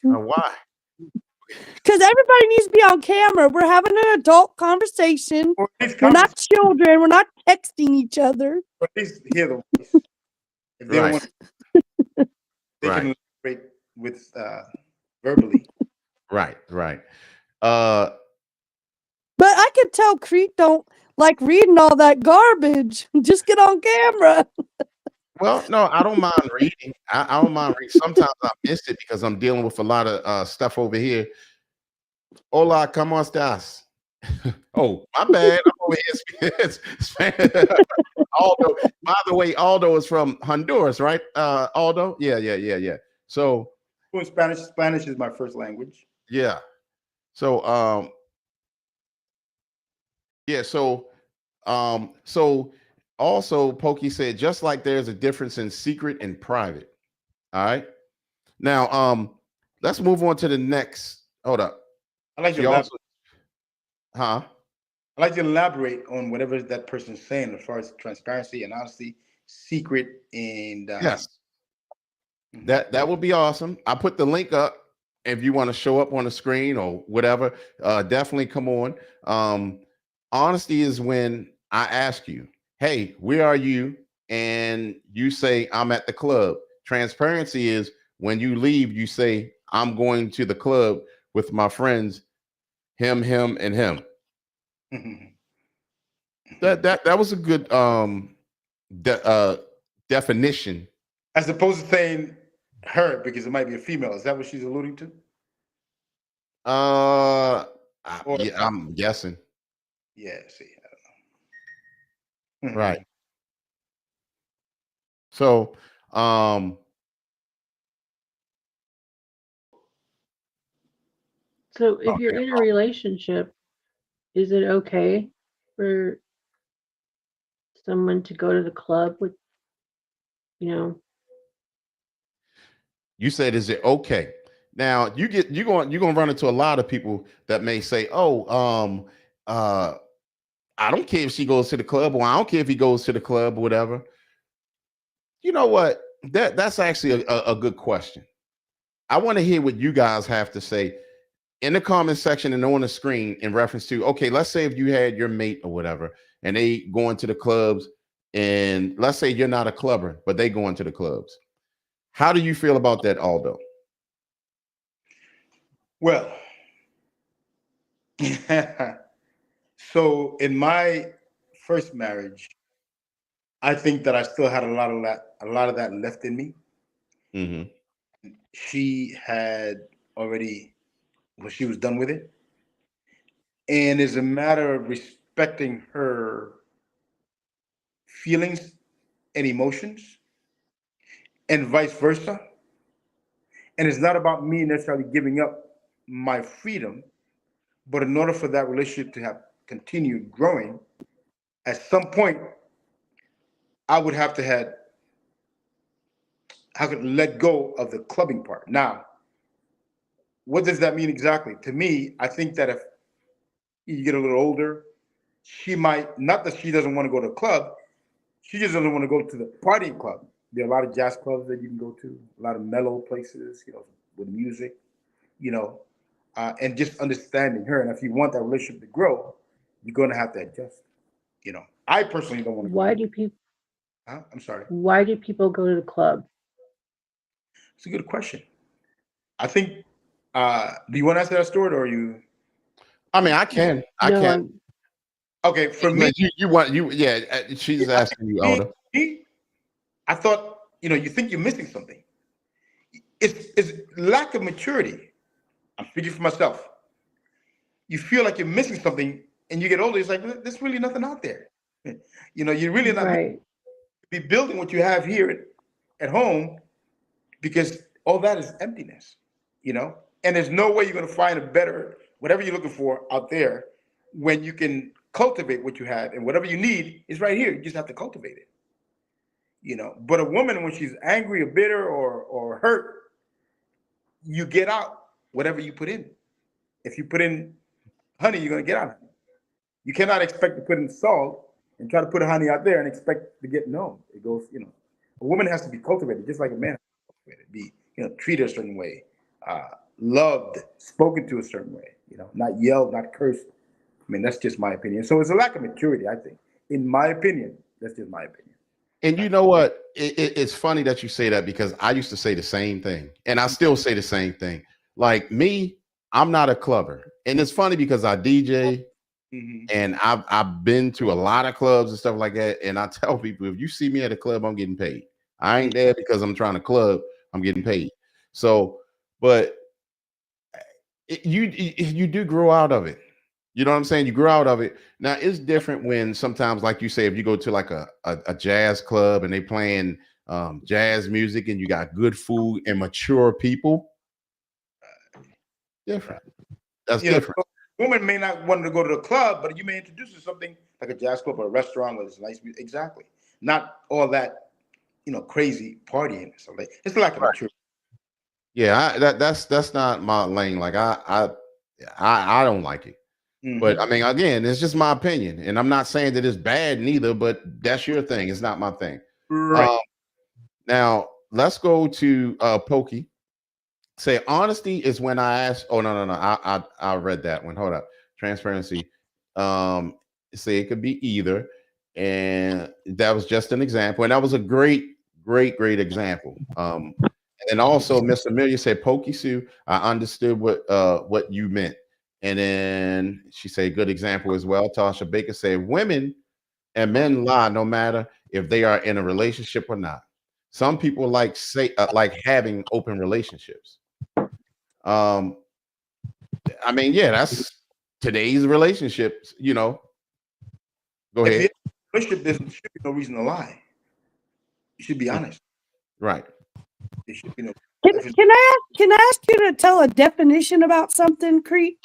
Why? Because everybody needs to be on camera. We're having an adult conversation. or at least We're not conversation, children. We're not texting each other. or at least hear the voice. If they don't Right, want, they right, can elaborate with verbally. right. Uh, But I can tell Crete don't like reading all that garbage. Just get on camera. well, no, I don't mind reading. I don't mind reading. Sometimes I miss it because I'm dealing with a lot of stuff over here. Hola, ¿cómo estás? Oh, my bad. I'm over here speaking. Aldo, by the way, Aldo is from Honduras, right? Aldo? Yeah. So, In Spanish, Spanish is my first language. yeah. So, yeah, so also Pokey said, just like there's a difference in secret and private. All right. Now, let's move on to the next. Hold up. I like to She also, elaborate. huh? I like to elaborate on whatever that person's saying as far as transparency and honesty, secret, and Yes. mhm. That would be awesome. I put the link up if you want to show up on the screen or whatever. Definitely come on. Honesty is when I ask you, "Hey, where are you?" and you say, "I'm at the club." Transparency is when you leave, you say, "I'm going to the club with my friends, him, and him." That was a good definition. As opposed to saying her because it might be a female. Is that what she's alluding to? Or Yeah, I'm guessing. yeah, see, I don't Right. know. So, So if you're in a relationship, is it okay for someone to go to the club with, you know, you said, is it okay? Now you're gonna run into a lot of people that may say, "Oh, uh, I don't care if she goes to the club, or I don't care if he goes to the club, or whatever." You know what? That's actually a good question. I want to hear what you guys have to say in the comment section and on the screen in reference to, okay, let's say if you had your mate or whatever, and they going to the clubs, and let's say you're not a clubber, but they going to the clubs. How do you feel about that, Aldo? Well, so in my first marriage, I think that I still had a lot of that left in me. Mm-hmm. She had already, well, she was done with it, and it's a matter of respecting her feelings and emotions, and vice versa. And it's not about me necessarily giving up my freedom, but in order for that relationship to have continued growing, at some point, I would have to had I could let go of the clubbing part. Now, what does that mean exactly? To me, I think that if you get a little older, she might, not that she doesn't want to go to a club, She just doesn't want to go to the partying club. There are a lot of jazz clubs that you can go to, a lot of mellow places, with music, and just understanding her. And if you want that relationship to grow, you're going to have to adjust. I personally don't want to go Why to. do people I'm sorry. why do people go to the club? It's a good question. I think. Do you want to answer that, Stuart, or you? I mean, I can. No, I'm Okay, for me, You want you? Yeah, she's I think asking you, me, Aldo. me, I thought you think you're missing something. It's lack of maturity. I'm speaking for myself. You feel like you're missing something, and you get older. It's like there's really nothing out there. You're really not right. be building what you have here at home because all that is emptiness. And there's no way you're going to find a better whatever you're looking for out there when you can cultivate what you have, and whatever you need is right here. You just have to cultivate it. But a woman, when she's angry or bitter or hurt, you get out whatever you put in. If you put in honey, you're going to get out honey. You cannot expect to put in salt and try to put honey out there and expect to get no. It goes, a woman has to be cultivated just like a man has to be cultivated. Be, treated a certain way, loved, spoken to a certain way, not yelled, not cursed. I mean, that's just my opinion. So it's a lack of maturity, I think. In my opinion, that's just my opinion. And you know what? It's funny that you say that because I used to say the same thing, and I still say the same thing. Like me, I'm not a clubber, and it's funny because I DJ, and I've been to a lot of clubs and stuff like that. And I tell people, if you see me at a club, I'm getting paid. I ain't there because I'm trying to club. I'm getting paid. So, but you do grow out of it. You know what I'm saying? You grow out of it. Now it's different when sometimes, like you say, if you go to like a jazz club and they playing jazz music and you got good food and mature people. Different. That's different. Woman may not want to go to the club, but you may introduce her to something like a jazz club or a restaurant where there's nice music. Exactly. Not all that, crazy partying. So it's like a maturity. Yeah, that's not my lane. Like I don't like it. But I mean, again, it's just my opinion, and I'm not saying that it's bad neither. But that's your thing. It's not my thing. Right. Now let's go to Pokey. Say honesty is when I ask. Oh no. I read that one. Hold up. Transparency. Say it could be either, and that was just an example, and that was a great example. And also Miss Amelia said, Pokey Sue, I understood what you meant. And then she said, good example as well. Tasha Baker said, women and men lie no matter if they are in a relationship or not. Some people like having open relationships. I mean, yeah, that's today's relationships. Go ahead. If relationship, there should be no reason to lie. You should be honest. Right. There should be no. Can I ask you to tell a definition about something, Creep?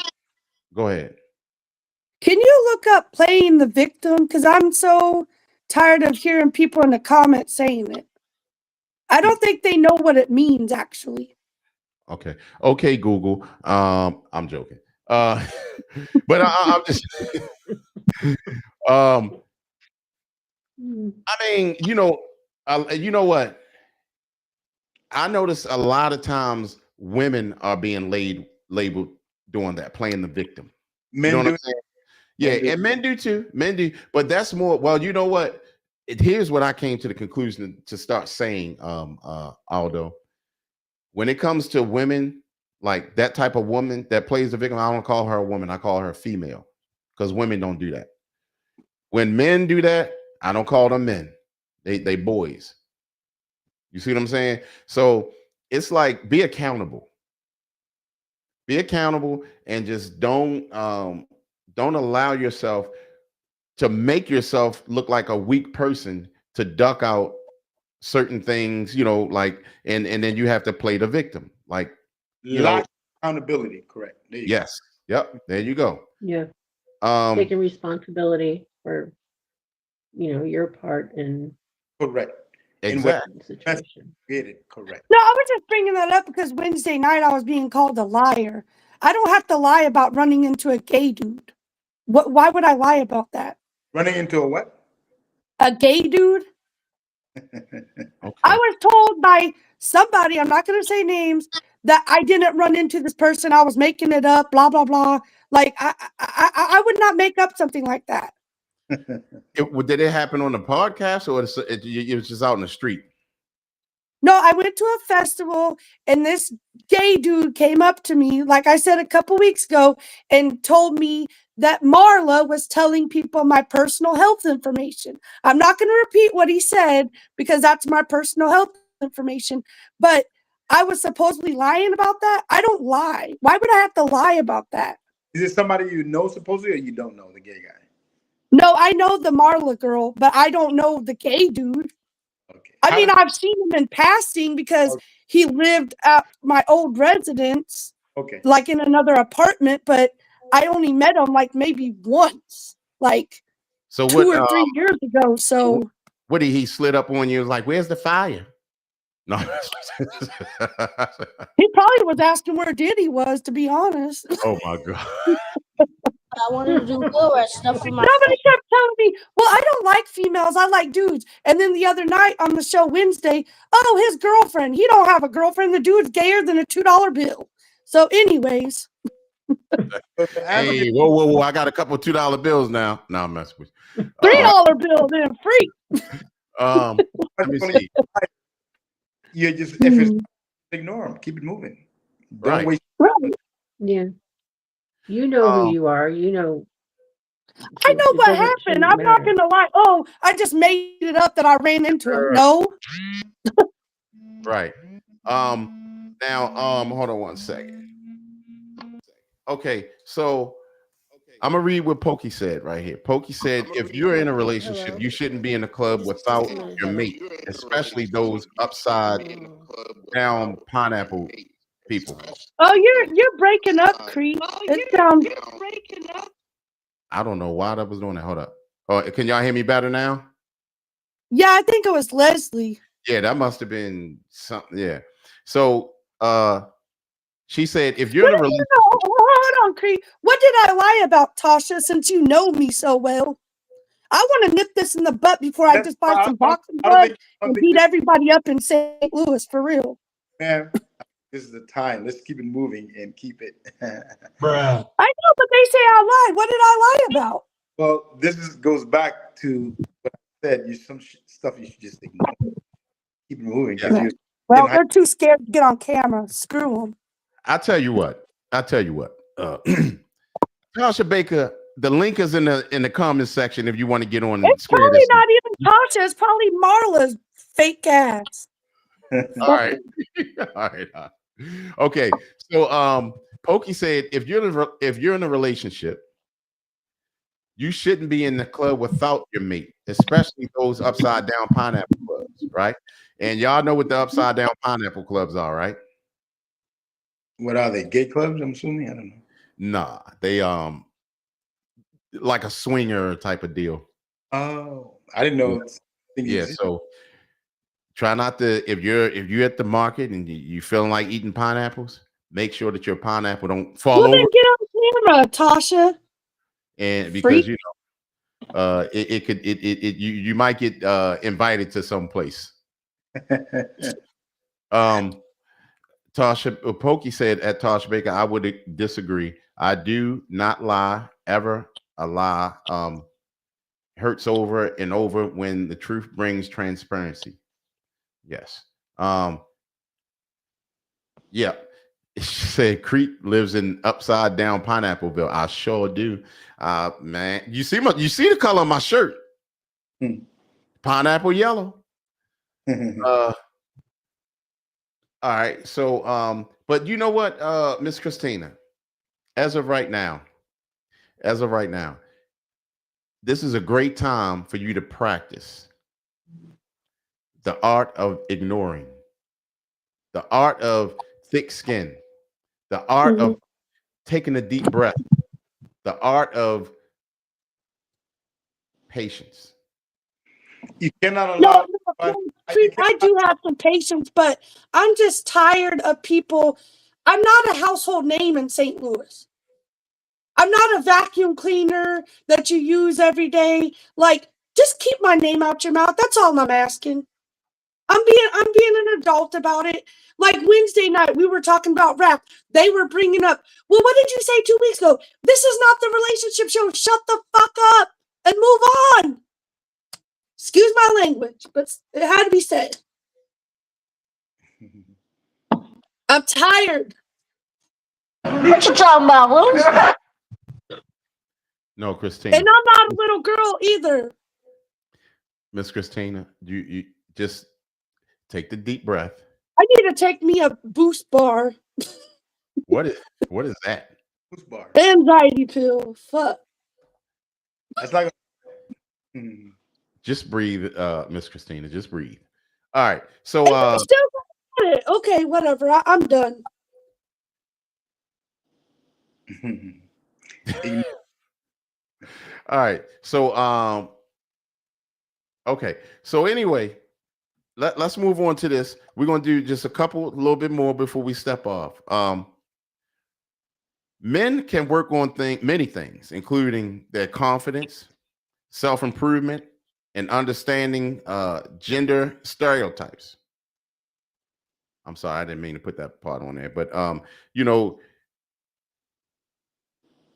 Go ahead. Can you look up playing the victim? Because I'm so tired of hearing people in the comments saying it. I don't think they know what it means, actually. Okay, Google. I'm joking. But I'm just I mean, you know what? I notice a lot of times women are being labeled doing that, playing the victim. Men you know do. What I'm saying? Yeah, and men do too. Men do, but that's more. Well, you know what? Here's what I came to the conclusion to start saying, Aldo. When it comes to women, like that type of woman that plays the victim, I don't call her a woman. I call her a female because women don't do that. When men do that, I don't call them men. They boys. You see what I'm saying? So it's like be accountable. Be accountable and just don't allow yourself to make yourself look like a weak person to duck out certain things, like and then you have to play the victim. Like accountability, correct. There you yes. Go. Yep. There you go. Yeah. Taking responsibility for your part in correct. Exactly. Situation. Get it correct. No, I was just bringing that up because Wednesday night I was being called a liar. I don't have to lie about running into a gay dude. Why would I lie about that? Running into a what? A gay dude. I Okay. was told by somebody, I'm not going to say names, that I didn't run into this person. I was making it up, blah, blah, blah. Like, I would not make up something like that. Did it happen on the podcast or it was just out in the street? No, I went to a festival and this gay dude came up to me, like I said a couple weeks ago, and told me that Marla was telling people my personal health information. I'm not going to repeat what he said because that's my personal health information, but I was supposedly lying about that. I don't lie. Why would I have to lie about that? Is it somebody you know supposedly, or you don't know the gay guy? No, I know the Marla girl, but I don't know the gay dude. Okay. I mean, I've seen him in passing because he lived at my old residence, Okay. like in another apartment, but I only met him like maybe once, like So 2 or 3 years ago. So what did he slid up on you? Like, where's the fire? No. he probably was asking where Diddy was, to be honest. Oh my God. I wanted to do good stuff for my Somebody kept telling me, well, I don't like females, I like dudes. And then the other night on the show Wednesday, oh, his girlfriend. He don't have a girlfriend. The dude's gayer than a $2 bill. So anyways. Hey, whoa. I got a couple $2 bills now. No, I'm messing with you. $3 bill, then free. Let me see. You just if it's ignore them, keep it moving. Don't waste. Right. Yeah. You know who you are. You know. I know what happened. I'm not going to lie. Oh, I just made it up that I ran into him. No. Right. Now, hold on one second. Okay, so I'm gonna read what Pokey said right here. Pokey said, if you're in a relationship, you shouldn't be in a club without your mate, especially those upside down pineapple people. Oh, you're breaking up, Creep. It sounds breaking up. I don't know why that was doing that. Hold up. Oh, can y'all hear me better now? Yeah, I think it was Leslie. Yeah, that must have been something. Yeah. So she said, if you're in a relationship. Hold on, Creep. What did I lie about, Tasha, since you know me so well? I want to nip this in the butt before I just buy some boxing gloves and beat everybody up in St. Louis, for real. Man, this is the time. Let's keep it moving and keep it. Bruh. I know, but they say I lied. What did I lie about? Well, goes back to what I said. Some stuff you should just ignore. Keep it moving. Yeah. Well, they're too scared to get on camera. Screw them. I tell you what. Tasha Baker, the link is in the comment section if you want to get on. It's probably not even Tasha. It's probably Marla's fake ass. All right. All right. Okay. So Pokey said, if you're in a relationship, you shouldn't be in the club without your mate, especially those upside down pineapple clubs, right? And y'all know what the upside down pineapple clubs are, right? What are they? Gay clubs? I'm assuming. I don't know. Nah, they like a swinger type of deal. Oh, I didn't know. Yeah, so try not to, if you're at the market and you feeling like eating pineapples, make sure that your pineapple don't fall over. Then get on camera, Tasha. And because you know, you might get invited to some place. Tasha Pokey said at Tasha Baker, I would disagree. I do not lie ever. A lie hurts over and over when the truth brings transparency. Yes. Yeah. She said Creep lives in upside down Pineappleville. I sure do. Man, you see the color of my shirt. Pineapple yellow. All right. So but you know what, Miss Christina, as of right now, this is a great time for you to practice the art of ignoring, the art of thick skin, the art of taking a deep breath, the art of patience. You cannot allow. I do have some patience, but I'm just tired of people. I'm not a household name in St. Louis. I'm not a vacuum cleaner that you use every day. Like, Just keep my name out your mouth. That's all I'm asking. I'm being an adult about it. Like Wednesday night, we were talking about rap. They were bringing up, well, what did you say 2 weeks ago? This is not the relationship show. Shut the fuck up and move on. Excuse my language, but it had to be said. I'm tired. What you talking about, Will? No, Christina. And I'm not a little girl either. Miss Christina, you just take the deep breath. I need to take me a Boost bar. What is that? Boost bar. Anxiety pill. Fuck. That's like Just breathe, Miss Christina. Just breathe. All right. So Still got it. Okay, whatever. I'm done. all right. So okay. So anyway, let's move on to this. We're gonna do just a little bit more before we step off. Men can work on many things, including their confidence, self-improvement, and understanding gender stereotypes. I'm sorry, I didn't mean to put that part on there, but you know,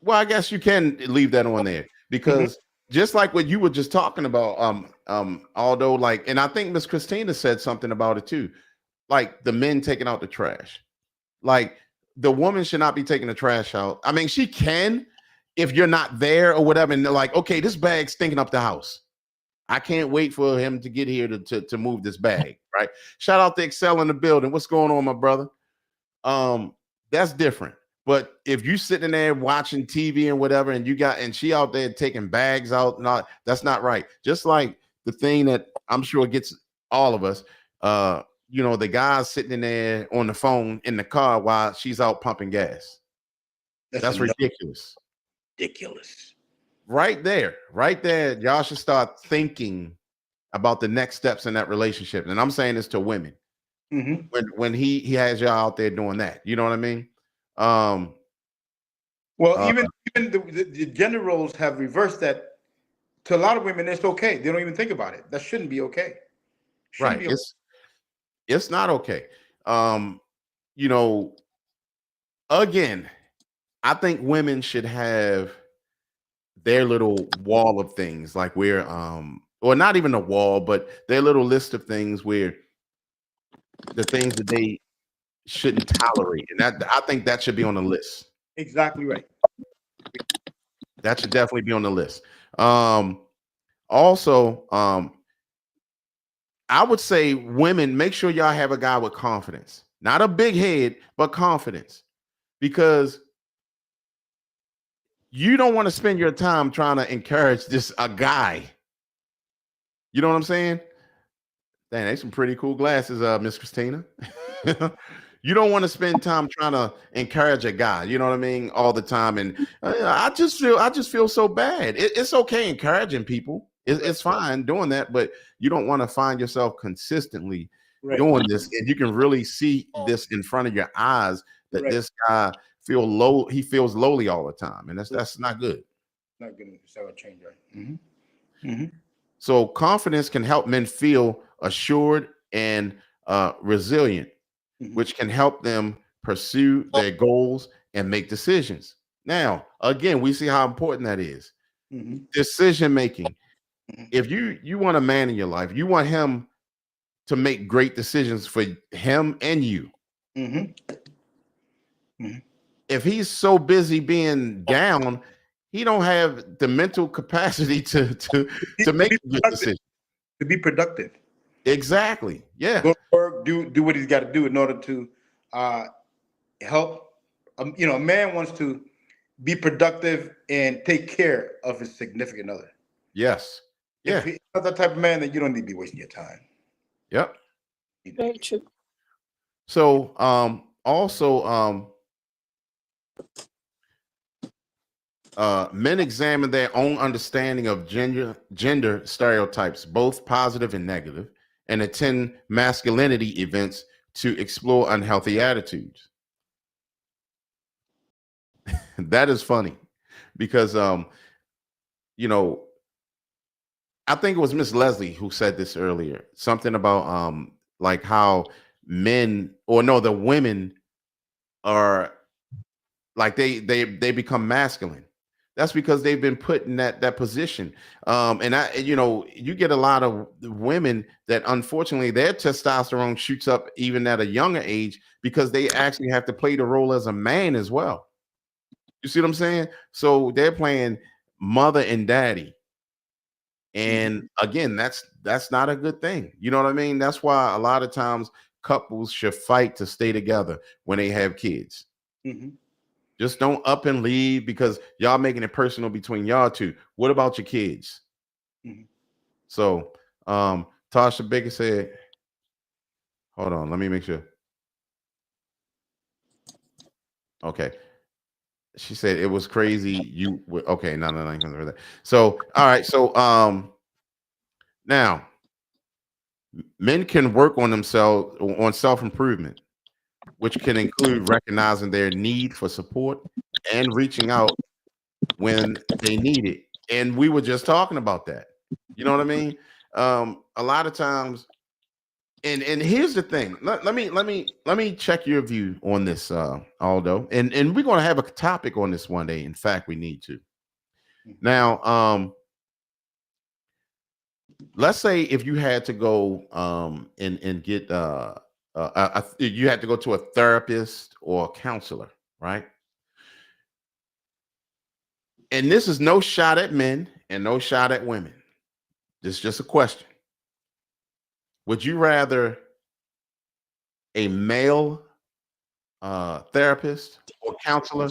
well, I guess you can leave that on there because just like what you were just talking about, although like, and I think Miss Christina said something about it too, like the men taking out the trash. Like the woman should not be taking the trash out. I mean, she can if you're not there or whatever, and they're like, okay, this bag's stinking up the house. I can't wait for him to get here to move this bag, right? Shout out to Excel in the building. What's going on, my brother? That's different. But if you sitting there watching TV and whatever, and she out there taking bags out, that's not right. Just like the thing that I'm sure gets all of us, the guy's sitting in there on the phone in the car while she's out pumping gas. That's ridiculous. Ridiculous. Right there, y'all should start thinking about the next steps in that relationship. And I'm saying this to women. When he has y'all out there doing that, you know what I mean? Well, even the gender roles have reversed that. To a lot of women, it's okay. They don't even think about it. That shouldn't be okay. Right. It's not okay. Again, I think women should have their little wall of things, like where or not even a wall, but their little list of things where the things that they shouldn't tolerate. And I think that should be on the list. Exactly right. That should definitely be on the list. Also, I would say women, make sure y'all have a guy with confidence, not a big head, but confidence, because you don't want to spend your time trying to encourage a guy. You know what I'm saying? Dang, that's some pretty cool glasses, Miss Christina. You don't want to spend time trying to encourage a guy, you know what I mean, all the time. And I just feel so bad. It's okay encouraging people. It's fine doing that, but you don't want to find yourself consistently doing this. And you can really see this in front of your eyes that this guy feels lowly all the time. And that's not good. Not good. So a change, right? So confidence can help men feel assured and resilient, which can help them pursue their goals and make decisions. Now, again, we see how important that is. Decision making. If you want a man in your life, you want him to make great decisions for him and you. If he's so busy being down, he don't have the mental capacity to make good decisions. To be productive. Exactly. Yeah. Go to work, do what he's got to do in order to help. A man wants to be productive and take care of his significant other. Yes. Yeah. If he's not that type of man, then you don't need to be wasting your time. Yep. Very true. So also men examine their own understanding of gender stereotypes, both positive and negative, and attend masculinity events to explore unhealthy attitudes. That is funny because I I think it was Miss Leslie who said this earlier. Something about like how men or no, the women are like they become masculine. That's because they've been put in that position. And I, you know, you get a lot of women that unfortunately their testosterone shoots up even at a younger age because they actually have to play the role as a man as well. You see what I'm saying? So they're playing mother and daddy. And again, that's not a good thing. You know what I mean? That's why a lot of times couples should fight to stay together when they have kids. Mhm. Just don't up and leave because y'all making it personal between y'all two. What about your kids? Mhm. So Tasha Baker said, hold on, let me make sure. Okay. She said it was crazy. Okay, no. So all right, so now men can work on themselves on self-improvement, which can include recognizing their need for support and reaching out when they need it. And we were just talking about that. You know what I mean? A lot of times, and here's the thing. Let me check your view on this, Aldo. And we're gonna have a topic on this one day. In fact, we need to. Now, let's say if you had to go and get you had to go to a therapist or a counselor, right? And this is no shot at men and no shot at women. This is just a question. Would you rather a male therapist or counselor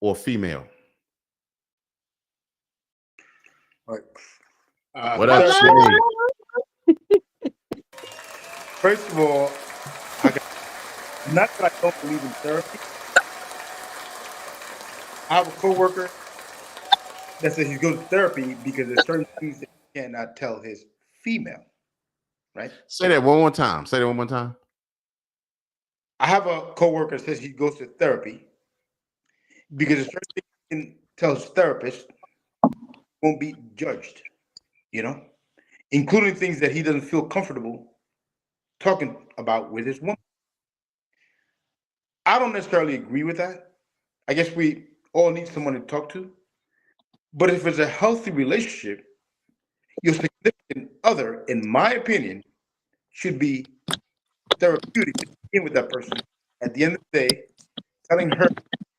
or female? Right. What up, Therapy. Shimmy? First of all, I got, not that I don't believe in therapy. I have a coworker that says he's going to therapy because there's certain things that he cannot tell his female. Right. Say that one more time. Say that one more time. I have a coworker that says he goes to therapy because there's certain things he can tell his therapist won't be judged. You know, including things that he doesn't feel comfortable talking about with his woman. I don't necessarily agree with that. I guess we all need someone to talk to. But if it's a healthy relationship, your significant other, in my opinion, should be therapeutic to begin with that person. At the end of the day, telling her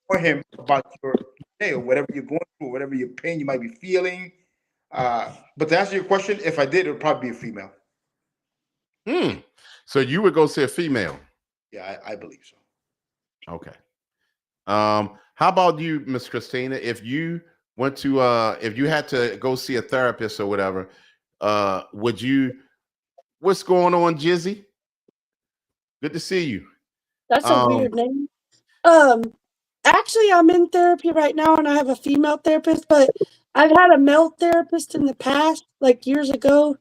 or him about your day or whatever you're going through, whatever your pain you might be feeling. But to answer your question, if I did, it would probably be a female. So you would go see a female? Yeah, I believe so. Okay. How about you, Miss Christina? If you went to if you had to go see a therapist or whatever, would you what's going on, Jizzy? Good to see you. That's a Um, weird name. Um, Actually, I'm in therapy right now, and I have a female therapist, but I've had a male therapist in the past, like years ago,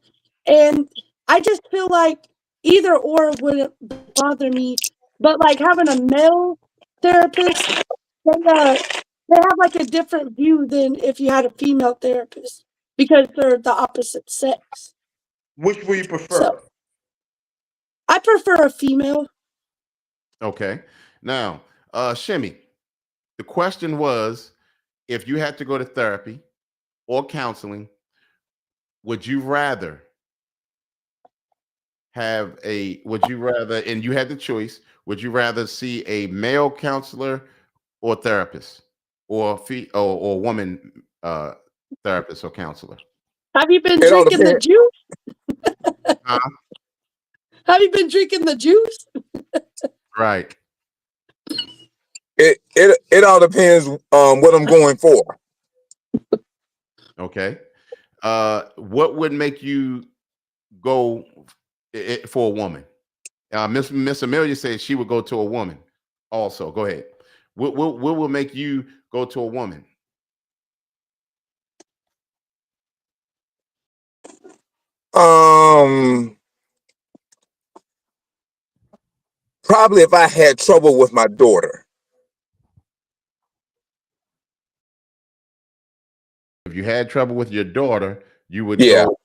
and I just feel like either or wouldn't bother me, but like having a male therapist, they, uh, they have like a different view than if you had a female therapist because they're the opposite sex. Which will you So prefer? I prefer a female. okay. Now, Shimmy, the question was if you had to go to therapy or counseling, would you rather would you rather, and you had the choice, would you rather see a male counselor or therapist or woman therapist or counselor? Have you been It all drinking the depends. juice? Uh, Have you been drinking the juice? right. It all depends what I'm going for. Okay. What would make you go for a woman? Miss Amelia said she would go to a woman. Also, go ahead. What will make you go to a woman? Um, Probably if I had trouble with my daughter. If you had trouble with your daughter, you would Yeah, go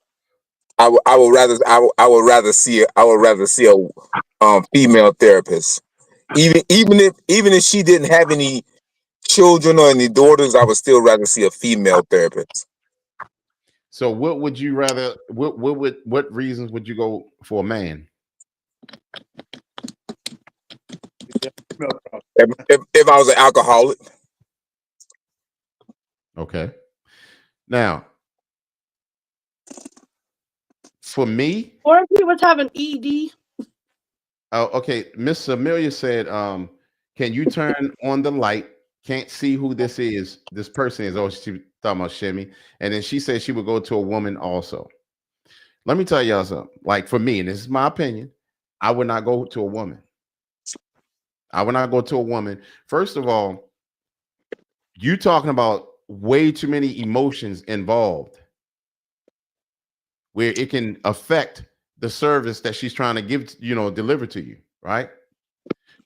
I would rather I would rather see a female therapist. Even if she didn't have any children or any daughters, I would still rather see a female therapist. So what would you rather? What reasons would you go for a man? If I was an alcoholic, Okay. Now, for me, Or if he was having ED. oh, okay. Miss Amelia said, "Can you turn on the light? Can't see who this is. This person is." Oh, she talking about Shimmy, and then she said she would go to a woman also. Let me tell y'all something. Like for me, and this is my opinion, I would not go to a woman. I would not go to a woman. First of all, you talking about way too many emotions involved where it can affect the service that she's trying to give, deliver to you, right?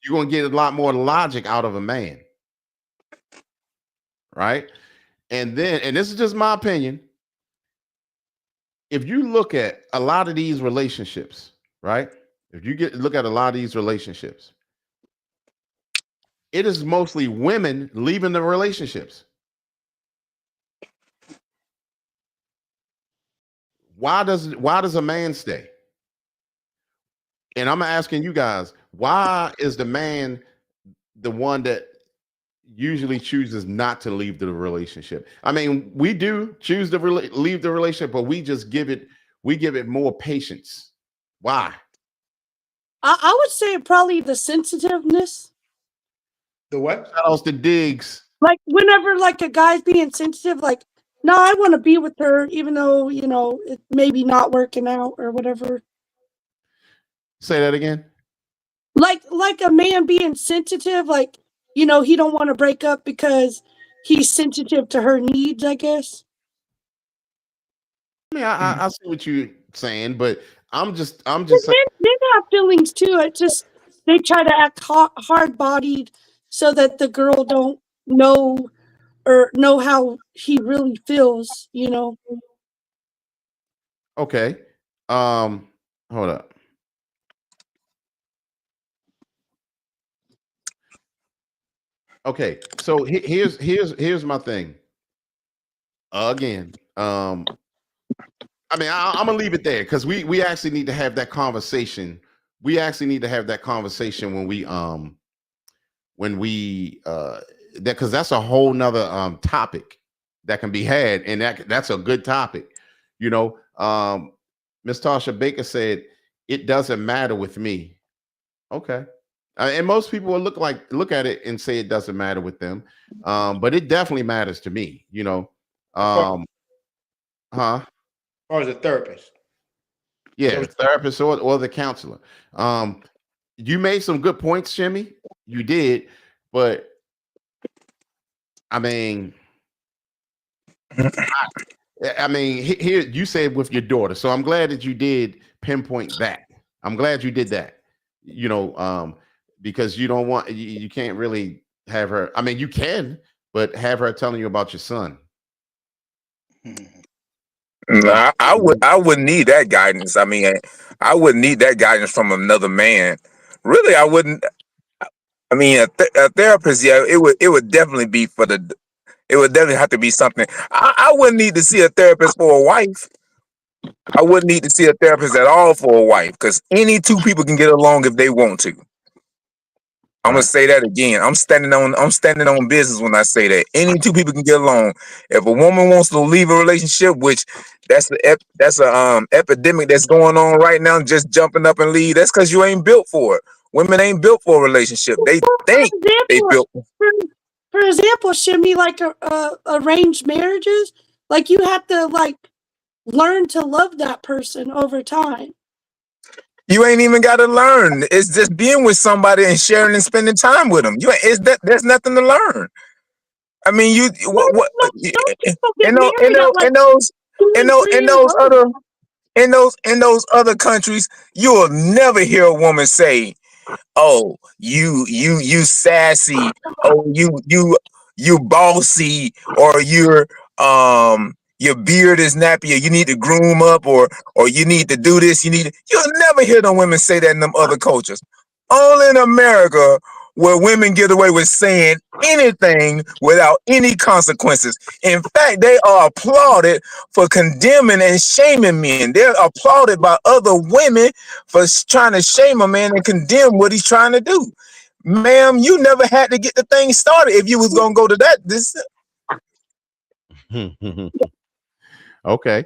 You're going to get a lot more logic out of a man, right? And this is just my opinion. If you look at a lot of these relationships, right? If you look at a lot of these relationships, it is mostly women leaving the relationships. Why does a man stay? And I'm asking you guys, why is the man the one that usually chooses not to leave the relationship? I mean, we do choose to leave the relationship, but we just give it more patience. Why? I would say probably the sensitiveness. The what? Shout outs to Diggs. Like whenever like a guy's being sensitive, like, no, I want to be with her, even though, it maybe not working out or whatever. Say that again. Like a man being sensitive, like, he don't want to break up because he's sensitive to her needs, I guess. I mean, I see what you're saying, but I'm just Men, saying. men have feelings too. It just they try to act hard bodied so that the girl don't know or know how he really feels. Okay. Hold up. Okay. So here's my thing. Again, I mean, I'm gonna leave it there because we actually need to have that conversation. We actually need to have that conversation when we that because that's a whole nother topic that can be had, and that's a good topic. You know, Miss Tasha Baker said it doesn't matter with me. Okay. And most people will look at it and say it doesn't matter with them, but it definitely matters to me. Um, huh? Or as a therapist. Yeah, the therapist or the counselor. You made some good points, Shimmy. You did, but I mean, here you said with your daughter, so I'm glad that you did pinpoint that. I'm glad you did that. Because you don't want you can't really have her. I mean, you can, but have her telling you about your son. I wouldn't need that guidance. I mean, I wouldn't need that guidance from another man. Really, I wouldn't. I mean, a therapist, yeah, it would definitely be for the. It would definitely have to be something. I wouldn't need to see a therapist for a wife. I wouldn't need to see a therapist at all for a wife because any two people can get along if they want to. I'm gonna Right. say that again. I'm standing on business when I say that. Any two people can get along. If a woman wants to leave a relationship, which that's a epidemic that's going on right now, just jumping up and leave. That's because you ain't built for it. Women ain't built for a relationship. They Well, think they built. for, for example, Shimmy, like arranged marriages, like you have to like learn to love that person over time. You ain't even got to learn. It's just being with somebody and sharing and spending time with them. You ain't, it's that there's nothing to learn. I mean, you No, what no, some people get in those in married those at like in those two in and those 3 in years those old. other in those other countries, you will never hear a woman say, "Oh, you sassy, oh you bossy, or you're your beard is nappy, or you need to groom up, or you need to do this. You'll never hear them women say that in them other cultures. Only in America where women get away with saying anything without any consequences. In fact, they are applauded for condemning and shaming men. They're applauded by other women for trying to shame a man and condemn what he's trying to do. Ma'am, you never had to get the thing started if you was gonna go to that. This Okay.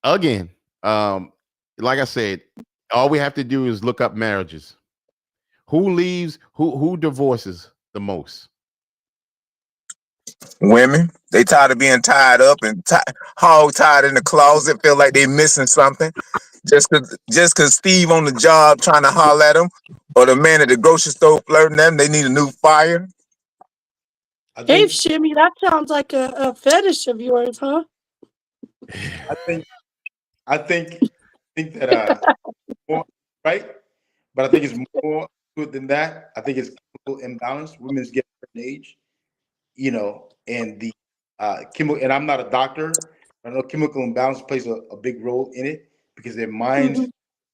Again, um, like I said, all we have to do is look up marriages. Who leaves? Who divorces the most? women, they tired of being tied up and hog tied in the closet, feel like they missing something. Just cause Steve on the job trying to holler at them, or the man at the grocery store flirting them, they need a new fire. I Dave think Shimmy, that sounds like a fetish of yours, huh? I think I think that more, right, but I think it's more good than that. I think it's chemical imbalance. Women's get a certain age, and the chemical. And I'm not a doctor. I know chemical imbalance plays a big role in it because their minds, Mhm.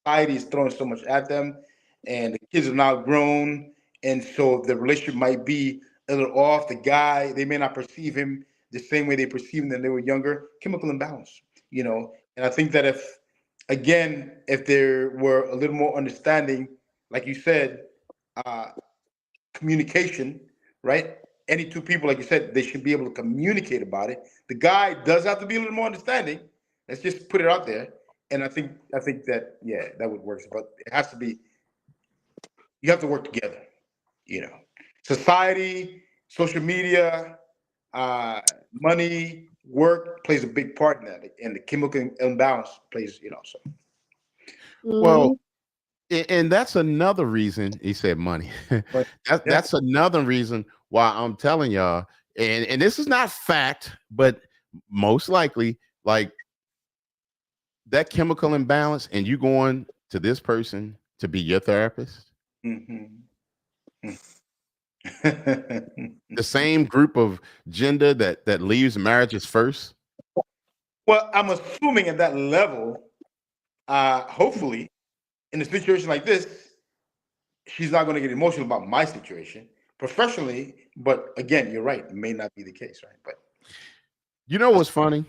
society is throwing so much at them, and the kids are now grown, and so the relationship might be a little off. The guy, they may not perceive him the same way they perceived him when they were younger. Chemical imbalance, and I think that if there were a little more understanding, like you said, uh, communication, right? Any two people, like you said, they should be able to communicate about it. The guy does have to be a little more understanding. Let's just put it out there. And I think that that would work. But it has to be you have to work together. You know, society, social media, money, work plays a big part in that, and the chemical imbalance plays. So Well, Mhm. and that's another reason he said money. but yeah. That's another reason why I'm telling y'all, and this is not fact, but most likely, like that chemical imbalance, and you going to this person to be your therapist, Mhm. the same group of gender that leaves marriages first. Well, I'm assuming at that level, hopefully, in a situation like this, she's not going to get emotional about my situation professionally. But again, you're right; it may not be the case, right? But You know what's funny?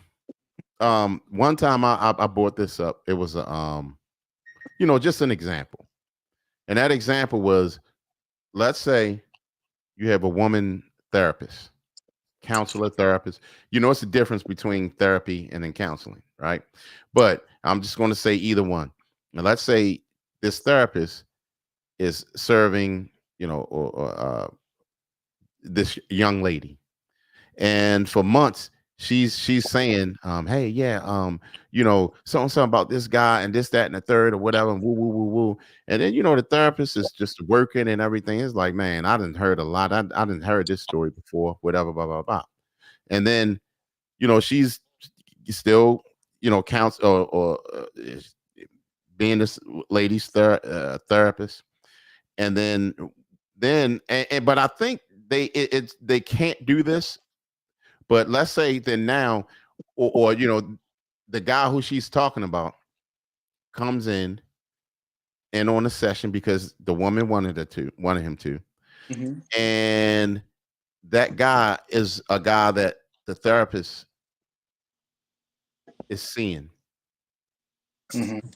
One time I brought this up. It was a just an example, and that example was, let's say you have a woman therapist, counselor, therapist. It's the difference between therapy and then counseling, right? But I'm just going to say either one. Now, let's say this therapist is serving, or this young lady, and for months she's saying, hey, yeah, something about this guy and this, that, and the third, or whatever, and woo, woo, woo, woo. And then the therapist is just working and everything. It's like, man, I didn't heard a lot. I didn't heard this story before, whatever, blah, blah, blah. And then she's still counts or being this lady's therapist. And but I think they can't do this. But let's say then now, or the guy who she's talking about comes in and on a session because the woman wanted him to, Mhm. and that guy is a guy that the therapist is seeing. Mhm.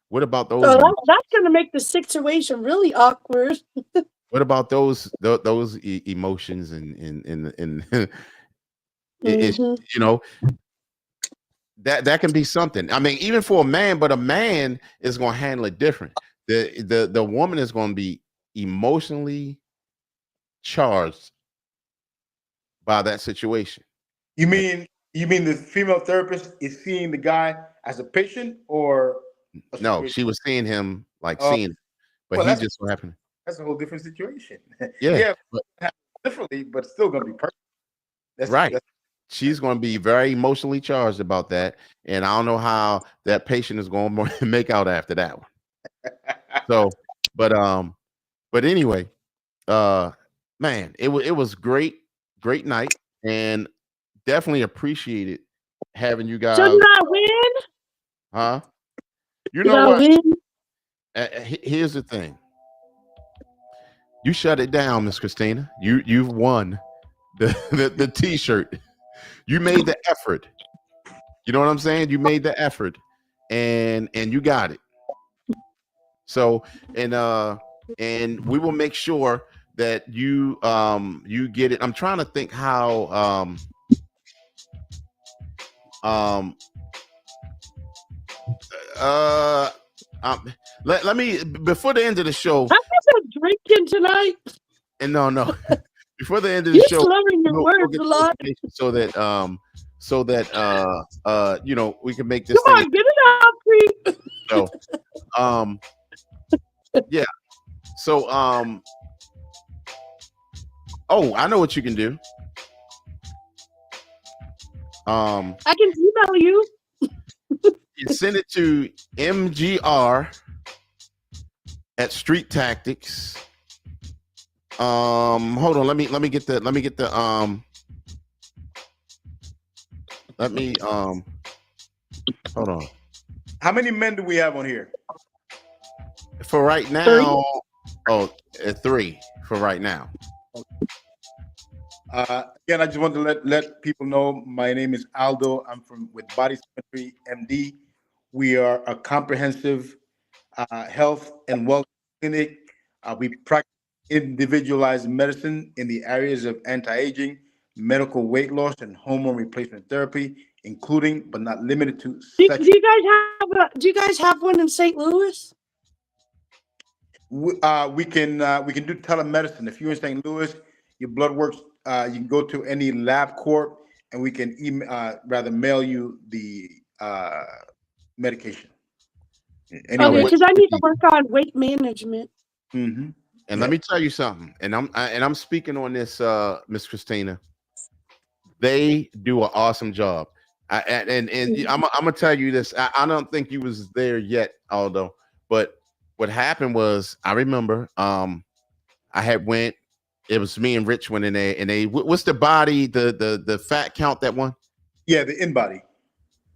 What about those? So that's going to make the situation really awkward. What about those emotions and it's Hmm. you know that can be something. I mean, even for a man, but a man is going to handle it different. The woman is going to be emotionally charged by that situation. You And mean you mean the female therapist is seeing the guy as a patient or a no, situation? she was seeing him like Oh, seeing, but well, he that's just so happened. that's a whole different situation. Yeah, Yeah, but differently, but still gonna be perfect. right. That's She's going to be very emotionally charged about that, and I don't know how that patient is going to make out after that one. So, but but anyway, uh, man, it was great, great night, and definitely appreciated having you So guys. did I win? Huh? You Did know I what? win? Here's the thing. You shut it down, Miss Christina. You've won the T-shirt. You made the effort. You know what I'm saying? You made the effort, and you got it. So and we will make sure that you get it. I'm trying to think how um uh um let me before the end of the show. Have you been drinking tonight? And no before the end of the You're show, slurring your we'll words get a the lot. information so that we can make this Come thing on, get it out, Cree. so um yeah so oh, I know what you can do. I can email you. You send it to MGR at Street Tactics. Hold on, let me get the hold on. How many men do we have on here? For right now, three for right now. Again, I just want to let people know my name is Aldo. I'm with Body Symmetry MD. We are a comprehensive health and wellness clinic. We practice individualized medicine in the areas of anti-aging, medical weight loss, and hormone replacement therapy, including but not limited to Do sexual. do you guys have one in St. Louis? We can do telemedicine. If you're in St. Louis, your blood works. You can go to any lab court, and we can rather mail you the medication. Okay, What because I you need to need. work on weight management. Mm-hmm. And Yeah. let me tell you something. And I'm speaking on this, Miss Christina. They do an awesome job. I'm gonna tell you this. I don't think you was there yet, Aldo. But what happened was, I remember, I had went. It was me and Rich went in there, and what's the body, the fat count, that one? Yeah, the in body.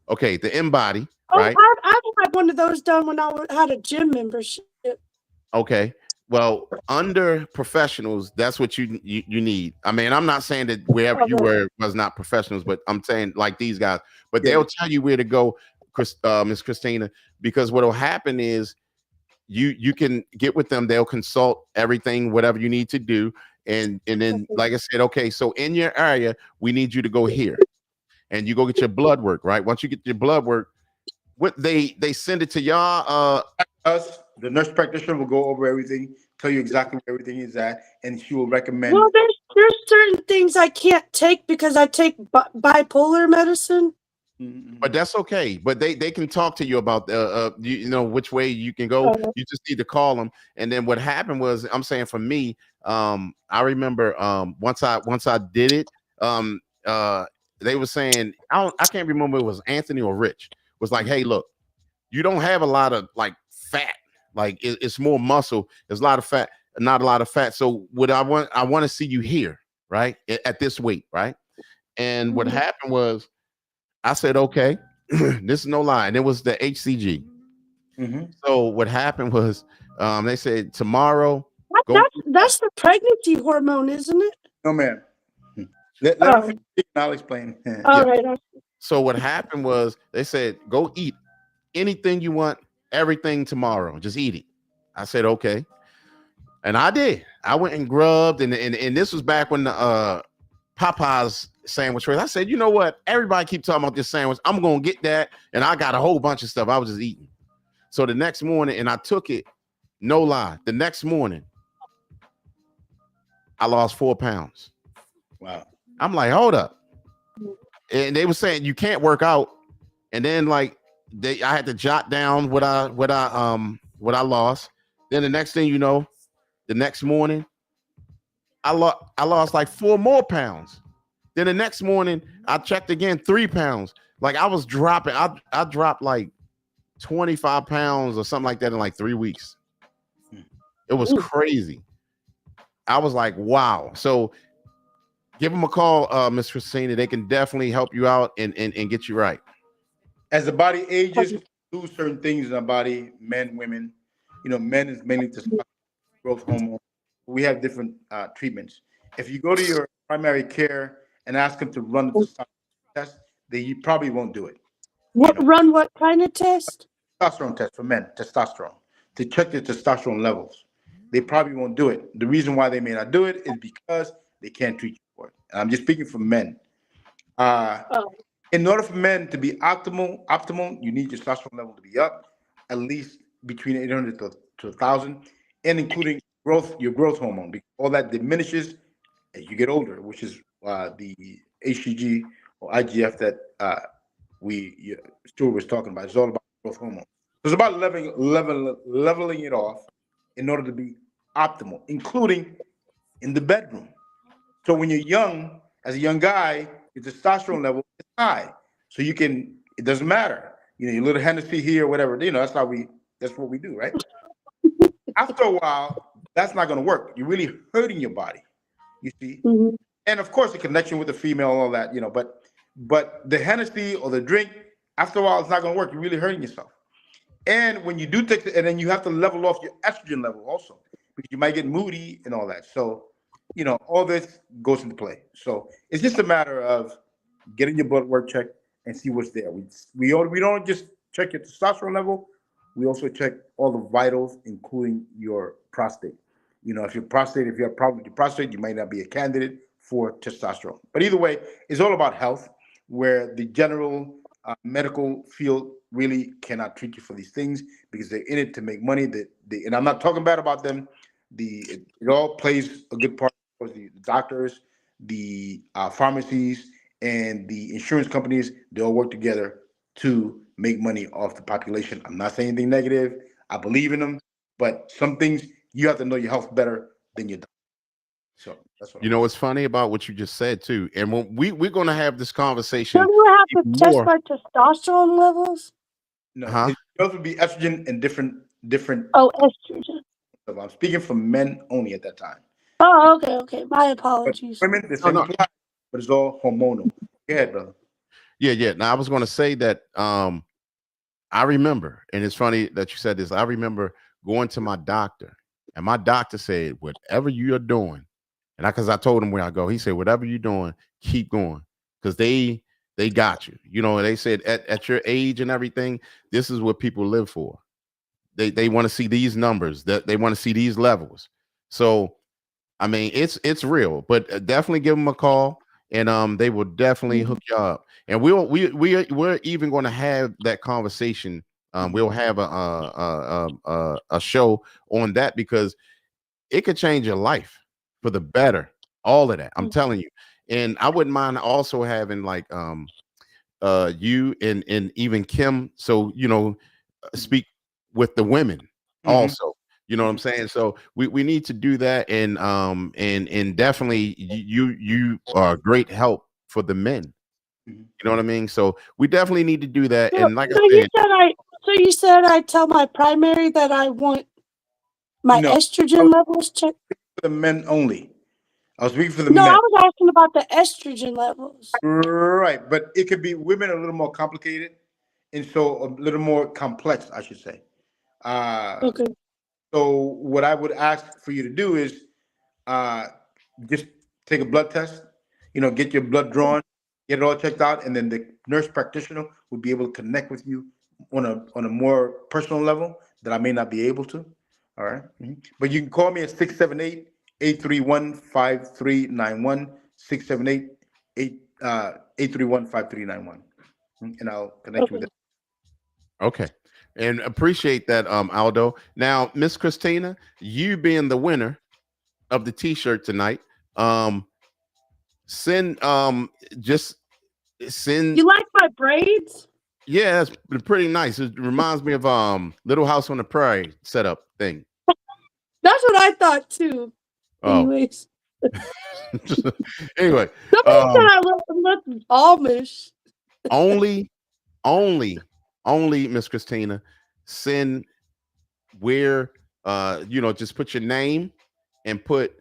Okay, the in body, Oh, right? I had one of those done when had a gym membership. Okay. Well, under professionals, that's what you need. I mean, I'm not saying that wherever you were was not professionals, but I'm saying like these guys. But Yeah. they'll tell you where to go, Miss Christina, because what'll happen is you can get with them. They'll consult everything, whatever you need to do, and then, like I said, okay, so in your area, we need you to go here, and you go get your blood work, right? Once you get your blood work, what they send it to y'all. Us, the nurse practitioner will go over everything, tell you exactly where everything is at, and she will recommend. Well, there's certain things I can't take because I take bipolar medicine. Mm-hmm. But that's okay. But they can talk to you about you know which way you can go. You just need to call them. And then what happened was, I'm saying for me, I remember once I did it, they were saying, I can't remember if it was Anthony or Rich, was like, hey, look, you don't have a lot of like fat, like it's more muscle. There's a lot of fat, not a lot of fat. So what I want to see you here, right, at this weight, right? And what happened was, I said, okay, this is no lie. And it was the HCG. Mm-hmm. So what happened was, they said tomorrow. That's the pregnancy hormone, isn't it? No, ma'am. Let me finish. I'll explain. All right. So what happened was, they said, go eat anything you want, everything tomorrow. Just eat it. I said, okay. And I did. I went and grubbed, and this was back when the Popeyes sandwich was. I said, you know what? Everybody keep talking about this sandwich. I'm gonna get that, and I got a whole bunch of stuff. I was just eating. So the next morning, and I took it. No lie. The next morning, I lost 4 pounds. Wow. I'm like, hold up. And they were saying you can't work out, and then like I had to jot down what I lost. Then the next thing you know, the next morning, I lost like 4 more pounds. Then the next morning, I checked again, 3 pounds. Like I was dropping, I dropped like 25 pounds or something like that in like 3 weeks. It was crazy. I was like, wow. So Give them a call, Miss Christina. They can definitely help you out and get you right. As the body ages, we lose certain things in our body, men, women. Men is mainly testosterone growth hormone. We have different treatments. If you go to your primary care and ask them to run the testosterone test, they probably won't do it. You What know, run? What kind of test? testosterone test for men, testosterone, to check their testosterone levels. They probably won't do it. The reason why they may not do it is because they can't treat you for it. And I'm just speaking for men. Uh, Oh, in order for men to be optimal, you need your testosterone level to be up at least between 800 to 1,000, and including your growth hormone, because all that diminishes as you get older, which is the HCG or IGF that Stuart was talking about. It's all about growth hormone. So it's about leveling it off in order to be optimal, including in the bedroom. So when you're young, as a young guy, your testosterone level is high. So it doesn't matter. Your little Hennessy here, whatever. That's what we do, right? After a while, that's not going to work. You're really hurting your body, you see. mhm. And of course, the connection with the female, all that, but the Hennessy or the drink, after a while, it's not going to work. You're really hurting yourself. And when you do take it, and then you have to level off your estrogen level also, because you might get moody and all that. So, all this goes into play. So it's just a matter of getting your blood work checked and see what's there. We don't just check your testosterone level. We also check all the vitals, including your prostate. If you have a problem with your prostate, you might not be a candidate for testosterone. But either way, it's all about health, where the general medical field really cannot treat you for these things because they're in it to make money. And I'm not talking bad about them. It all plays a good part. The doctors, the pharmacies, and the insurance companies, they all work together to make money off the population. I'm not saying anything negative. I believe in them, but some things you have to know your health better than your doctor. So that's what You I'm know saying. what's funny about what you just said too, and when we're going to have this Don't conversation you have to even test more, my testosterone levels? No, huh? it yours would be estrogen and different. Oh, estrogen. I'm speaking for men only at that time. Oh, okay, okay. My But apologies. women, the No, same no, apply, but it's all hormonal. Go ahead, brother. yeah. Now I was going to say that I remember, and it's funny that you said this. I remember going to my doctor, and my doctor said, "Whatever you are doing," and because I told him where I go, he said, "Whatever you're doing, keep going, because they got you." They said at your age and everything, this is what people live for. They want to see these numbers, that they want to see these levels. So I mean, it's real, but definitely give them a call, and they will definitely hook you up. And we're even going to have that conversation. We'll have a show on that because it could change your life for the better. All of that, I'm telling you. And I wouldn't mind also having like you and even Kim, so speak with the women Mm-hmm. also. You know what I'm saying? So we need to do that, and definitely you are a great help for the men. Mm-hmm. You know what I mean? So we definitely need to do that. So, And like I so you said, said I. So you said I tell my primary that I want my No, I was estrogen levels checked. for the men only. I was speaking for the No, I men. was asking about the estrogen levels. Right, but it could be women are a little more complicated, and so a little more complex, I should say. Uh, Okay. so what I would ask for you to do is uh, just take a blood test. Get your blood drawn, get it all checked out, and then the nurse practitioner would be able to connect with you on a more personal level that I may not be able to. All right. Mhm. But you can call me at 678-831-5391, 678-831-5391, and I'll connect you with Okay. them. okay, and appreciate that, Aldo. Now, Miss Christina, you being the winner of the T-shirt tonight, um, send just send. You like my braids? Yeah, it's pretty nice. It reminds me of Little House on the Prairie setup thing. That's what I thought too. Oh, Anyways, anyway, somebody said um, I look Amish. only, only, only Miss Christina, send where just put your name and put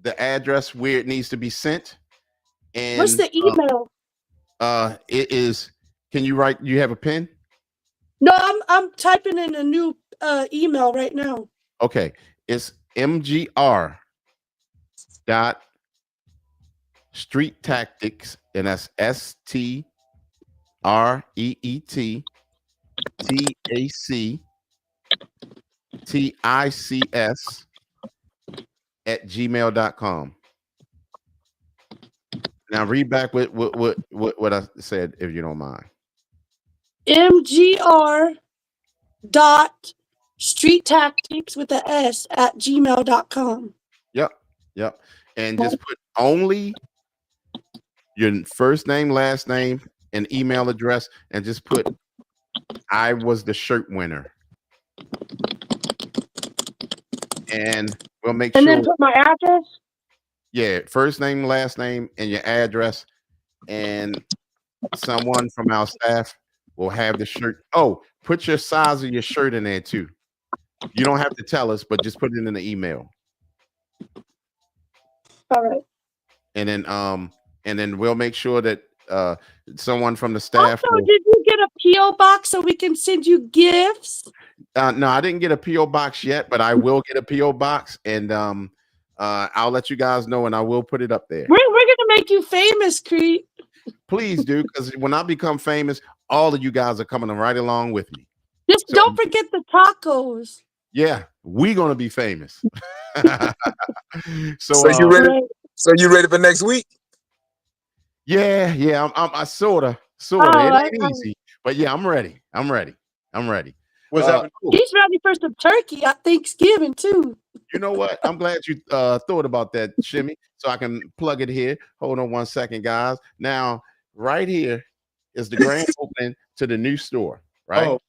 the address where it needs to be sent. And What's the email? It is. Can you write? You have a pen? No, I'm typing in a new email right now. Okay, it's mgr dot street tactics, and that's STREETTACTICS at gmail.com. Now read back what I said, if you don't mind. MGR dot street tactics with the S at gmail.com. Yep. And just put only your first name, last name, and email address, and just put I was the shirt winner. And we'll make And sure. then put my address? Yeah, first name, last name, and your address. And someone from our staff will have the shirt. Oh, put your size of your shirt in there too. You don't have to tell us, but just put it in the email. All right. And then we'll make sure that someone from the staff Also, did you get a P.O. box so we can send you gifts? No, I didn't get a P.O. box yet, but I will get a P.O. box, and I'll let you guys know, and I will put it up there. We're gonna make you famous, Crete. Please do, because when I become famous, all of you guys are coming right along with me. Just don't forget the tacos. Yeah, we're gonna be famous. So you ready? So you ready for next week? Yeah. I sorta. Oh, it ain't easy, but yeah, I'm ready. What's happening? He's ready for some turkey at Thanksgiving too. You know what? I'm glad you thought about that, Shimmy, so I can plug it here. Hold on 1 second, guys. Now, right here is the grand opening to the new store, right? Oh.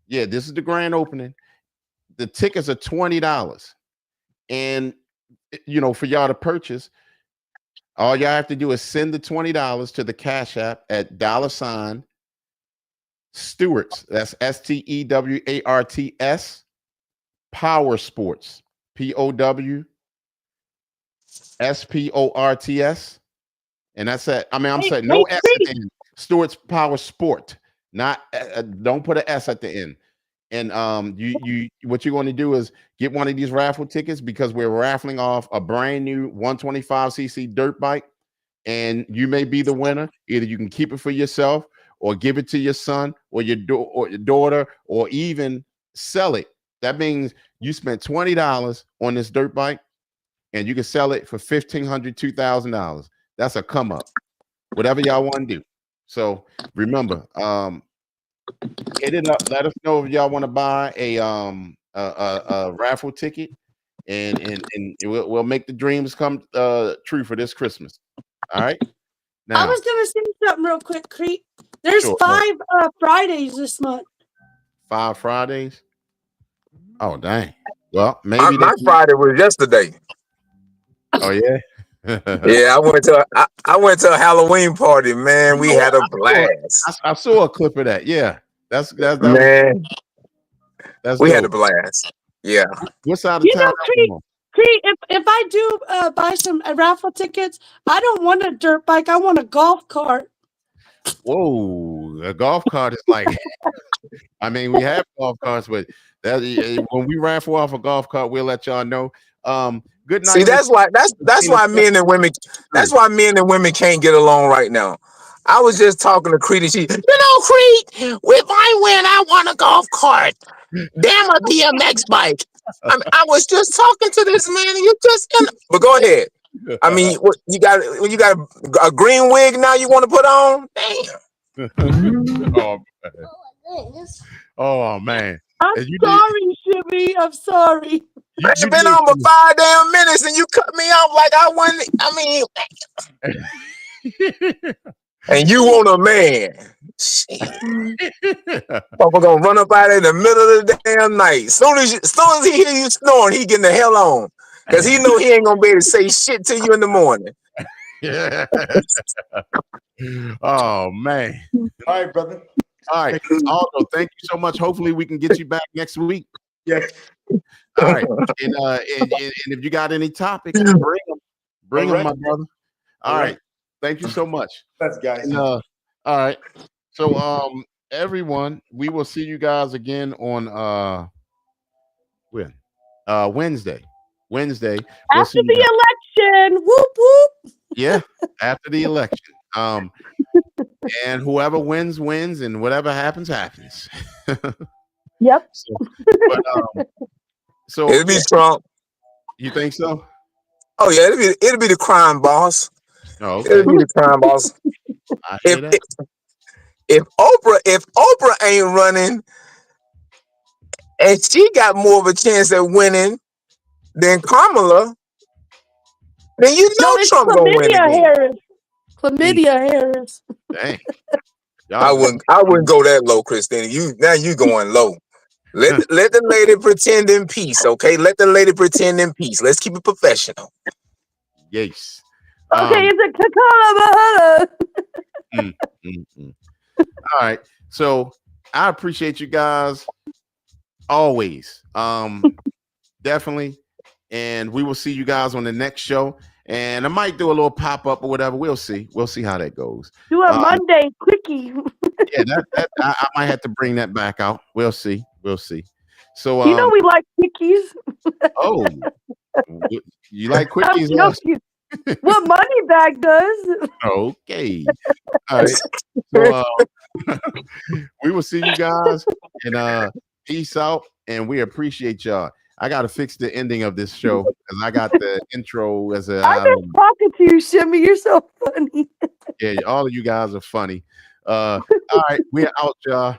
Yeah, this is the grand opening. The tickets are $20. And, for y'all to purchase, all y'all have to do is send the $20 to the Cash App at $ Stewarts. That's STEWARTS. Power Sports. POWSPORTS. And that's it. I'm saying no S at the end. Stewart's Power Sport. Not don't put an S at the end. And you what you're going to do is get one of these raffle tickets, because we're raffling off a brand new 125cc dirt bike, and you may be the winner. Either you can keep it for yourself, or give it to your son, or your daughter, or even sell it. That means you spent $20 on this dirt bike, and you can sell it for $1,500, $2,000. That's a come up. Whatever y'all want to do. So remember, hit it up. Let us know if y'all want to buy a raffle ticket, and we'll make the dreams come true for this Christmas. All right. Now, I was gonna say something real quick, Crete. There's 5 Fridays this month. 5 Fridays. Oh dang. Well, maybe my Friday was yesterday. Oh yeah. Yeah, I went to a Halloween party, man. We had a blast. I saw a clip of that. Yeah, that's man. We had a dope. blast. Yeah. What side of town? Crete, if I do buy some raffle tickets, I don't want a dirt bike. I want a golf cart. Whoa, a golf cart is like. I mean, we have golf carts, but when we raffle off a golf cart, we'll let y'all know. Good night. See, that's why men and women can't get along right now. I was just talking to Crete, and she, Crete, if I win, I want a golf cart. Damn, a BMX bike. I was just talking to this man, and you just. But go ahead. I mean, what you got a green wig now you want to put on? Damn. Oh man. I'm sorry, Shimmy. I'm sorry. You've been on for 5 damn minutes, and you cut me off like I wasn't. I mean, and you want a man. Papa gonna run up out in the middle of the damn night. Soon as he hear you snoring, he getting the hell on, because he know he ain't gonna be able to say shit to you in the morning. Oh man. All right, brother. All right. Also, thank you so much. Hopefully we can get you back next week. Yes. All right. And if you got any topics, bring All them, right. my brother. All All right. right. Thank you so much. Thanks, guys. And all right. So everyone, we will see you guys again on when? Wednesday. Wednesday. We'll see After you guys. the election, whoop whoop. Yeah, after the election. And whoever wins, wins, and whatever happens, happens. Yep. So It'll be yeah, Trump. you think so? Oh yeah, it'll be the crime boss. Oh, It'll okay. be the crime boss. I If hear that. if Oprah ain't running and she got more of a chance at winning than Kamala, then you No, know it's Trump gonna win Chlamydia again. Harris. Chlamydia Harris. Dang. I Y'all wouldn't I wouldn't go that low, Christina. You going low. Let the lady pretend in peace, okay? Let the lady pretend in peace. Let's keep it professional. yes. Okay, it's a Kakala Mm, mm, mm. All right. So I appreciate you guys always. Definitely. And we will see you guys on the next show. And I might do a little pop-up or whatever. We'll see. We'll see how that goes. Do a Monday quickie. Yeah, I might have to bring that back out. We'll see. We'll see. So You know we like quickies. oh, you like I'm quickies? joking. What Money Bag does. Okay. All right. So we will see you guys and peace out. And we appreciate y'all. I gotta fix the ending of this show because I got the intro as a I'm just talking to you, Shimmy. You're so funny. yeah, all of you guys are funny. All right, we're out, y'all.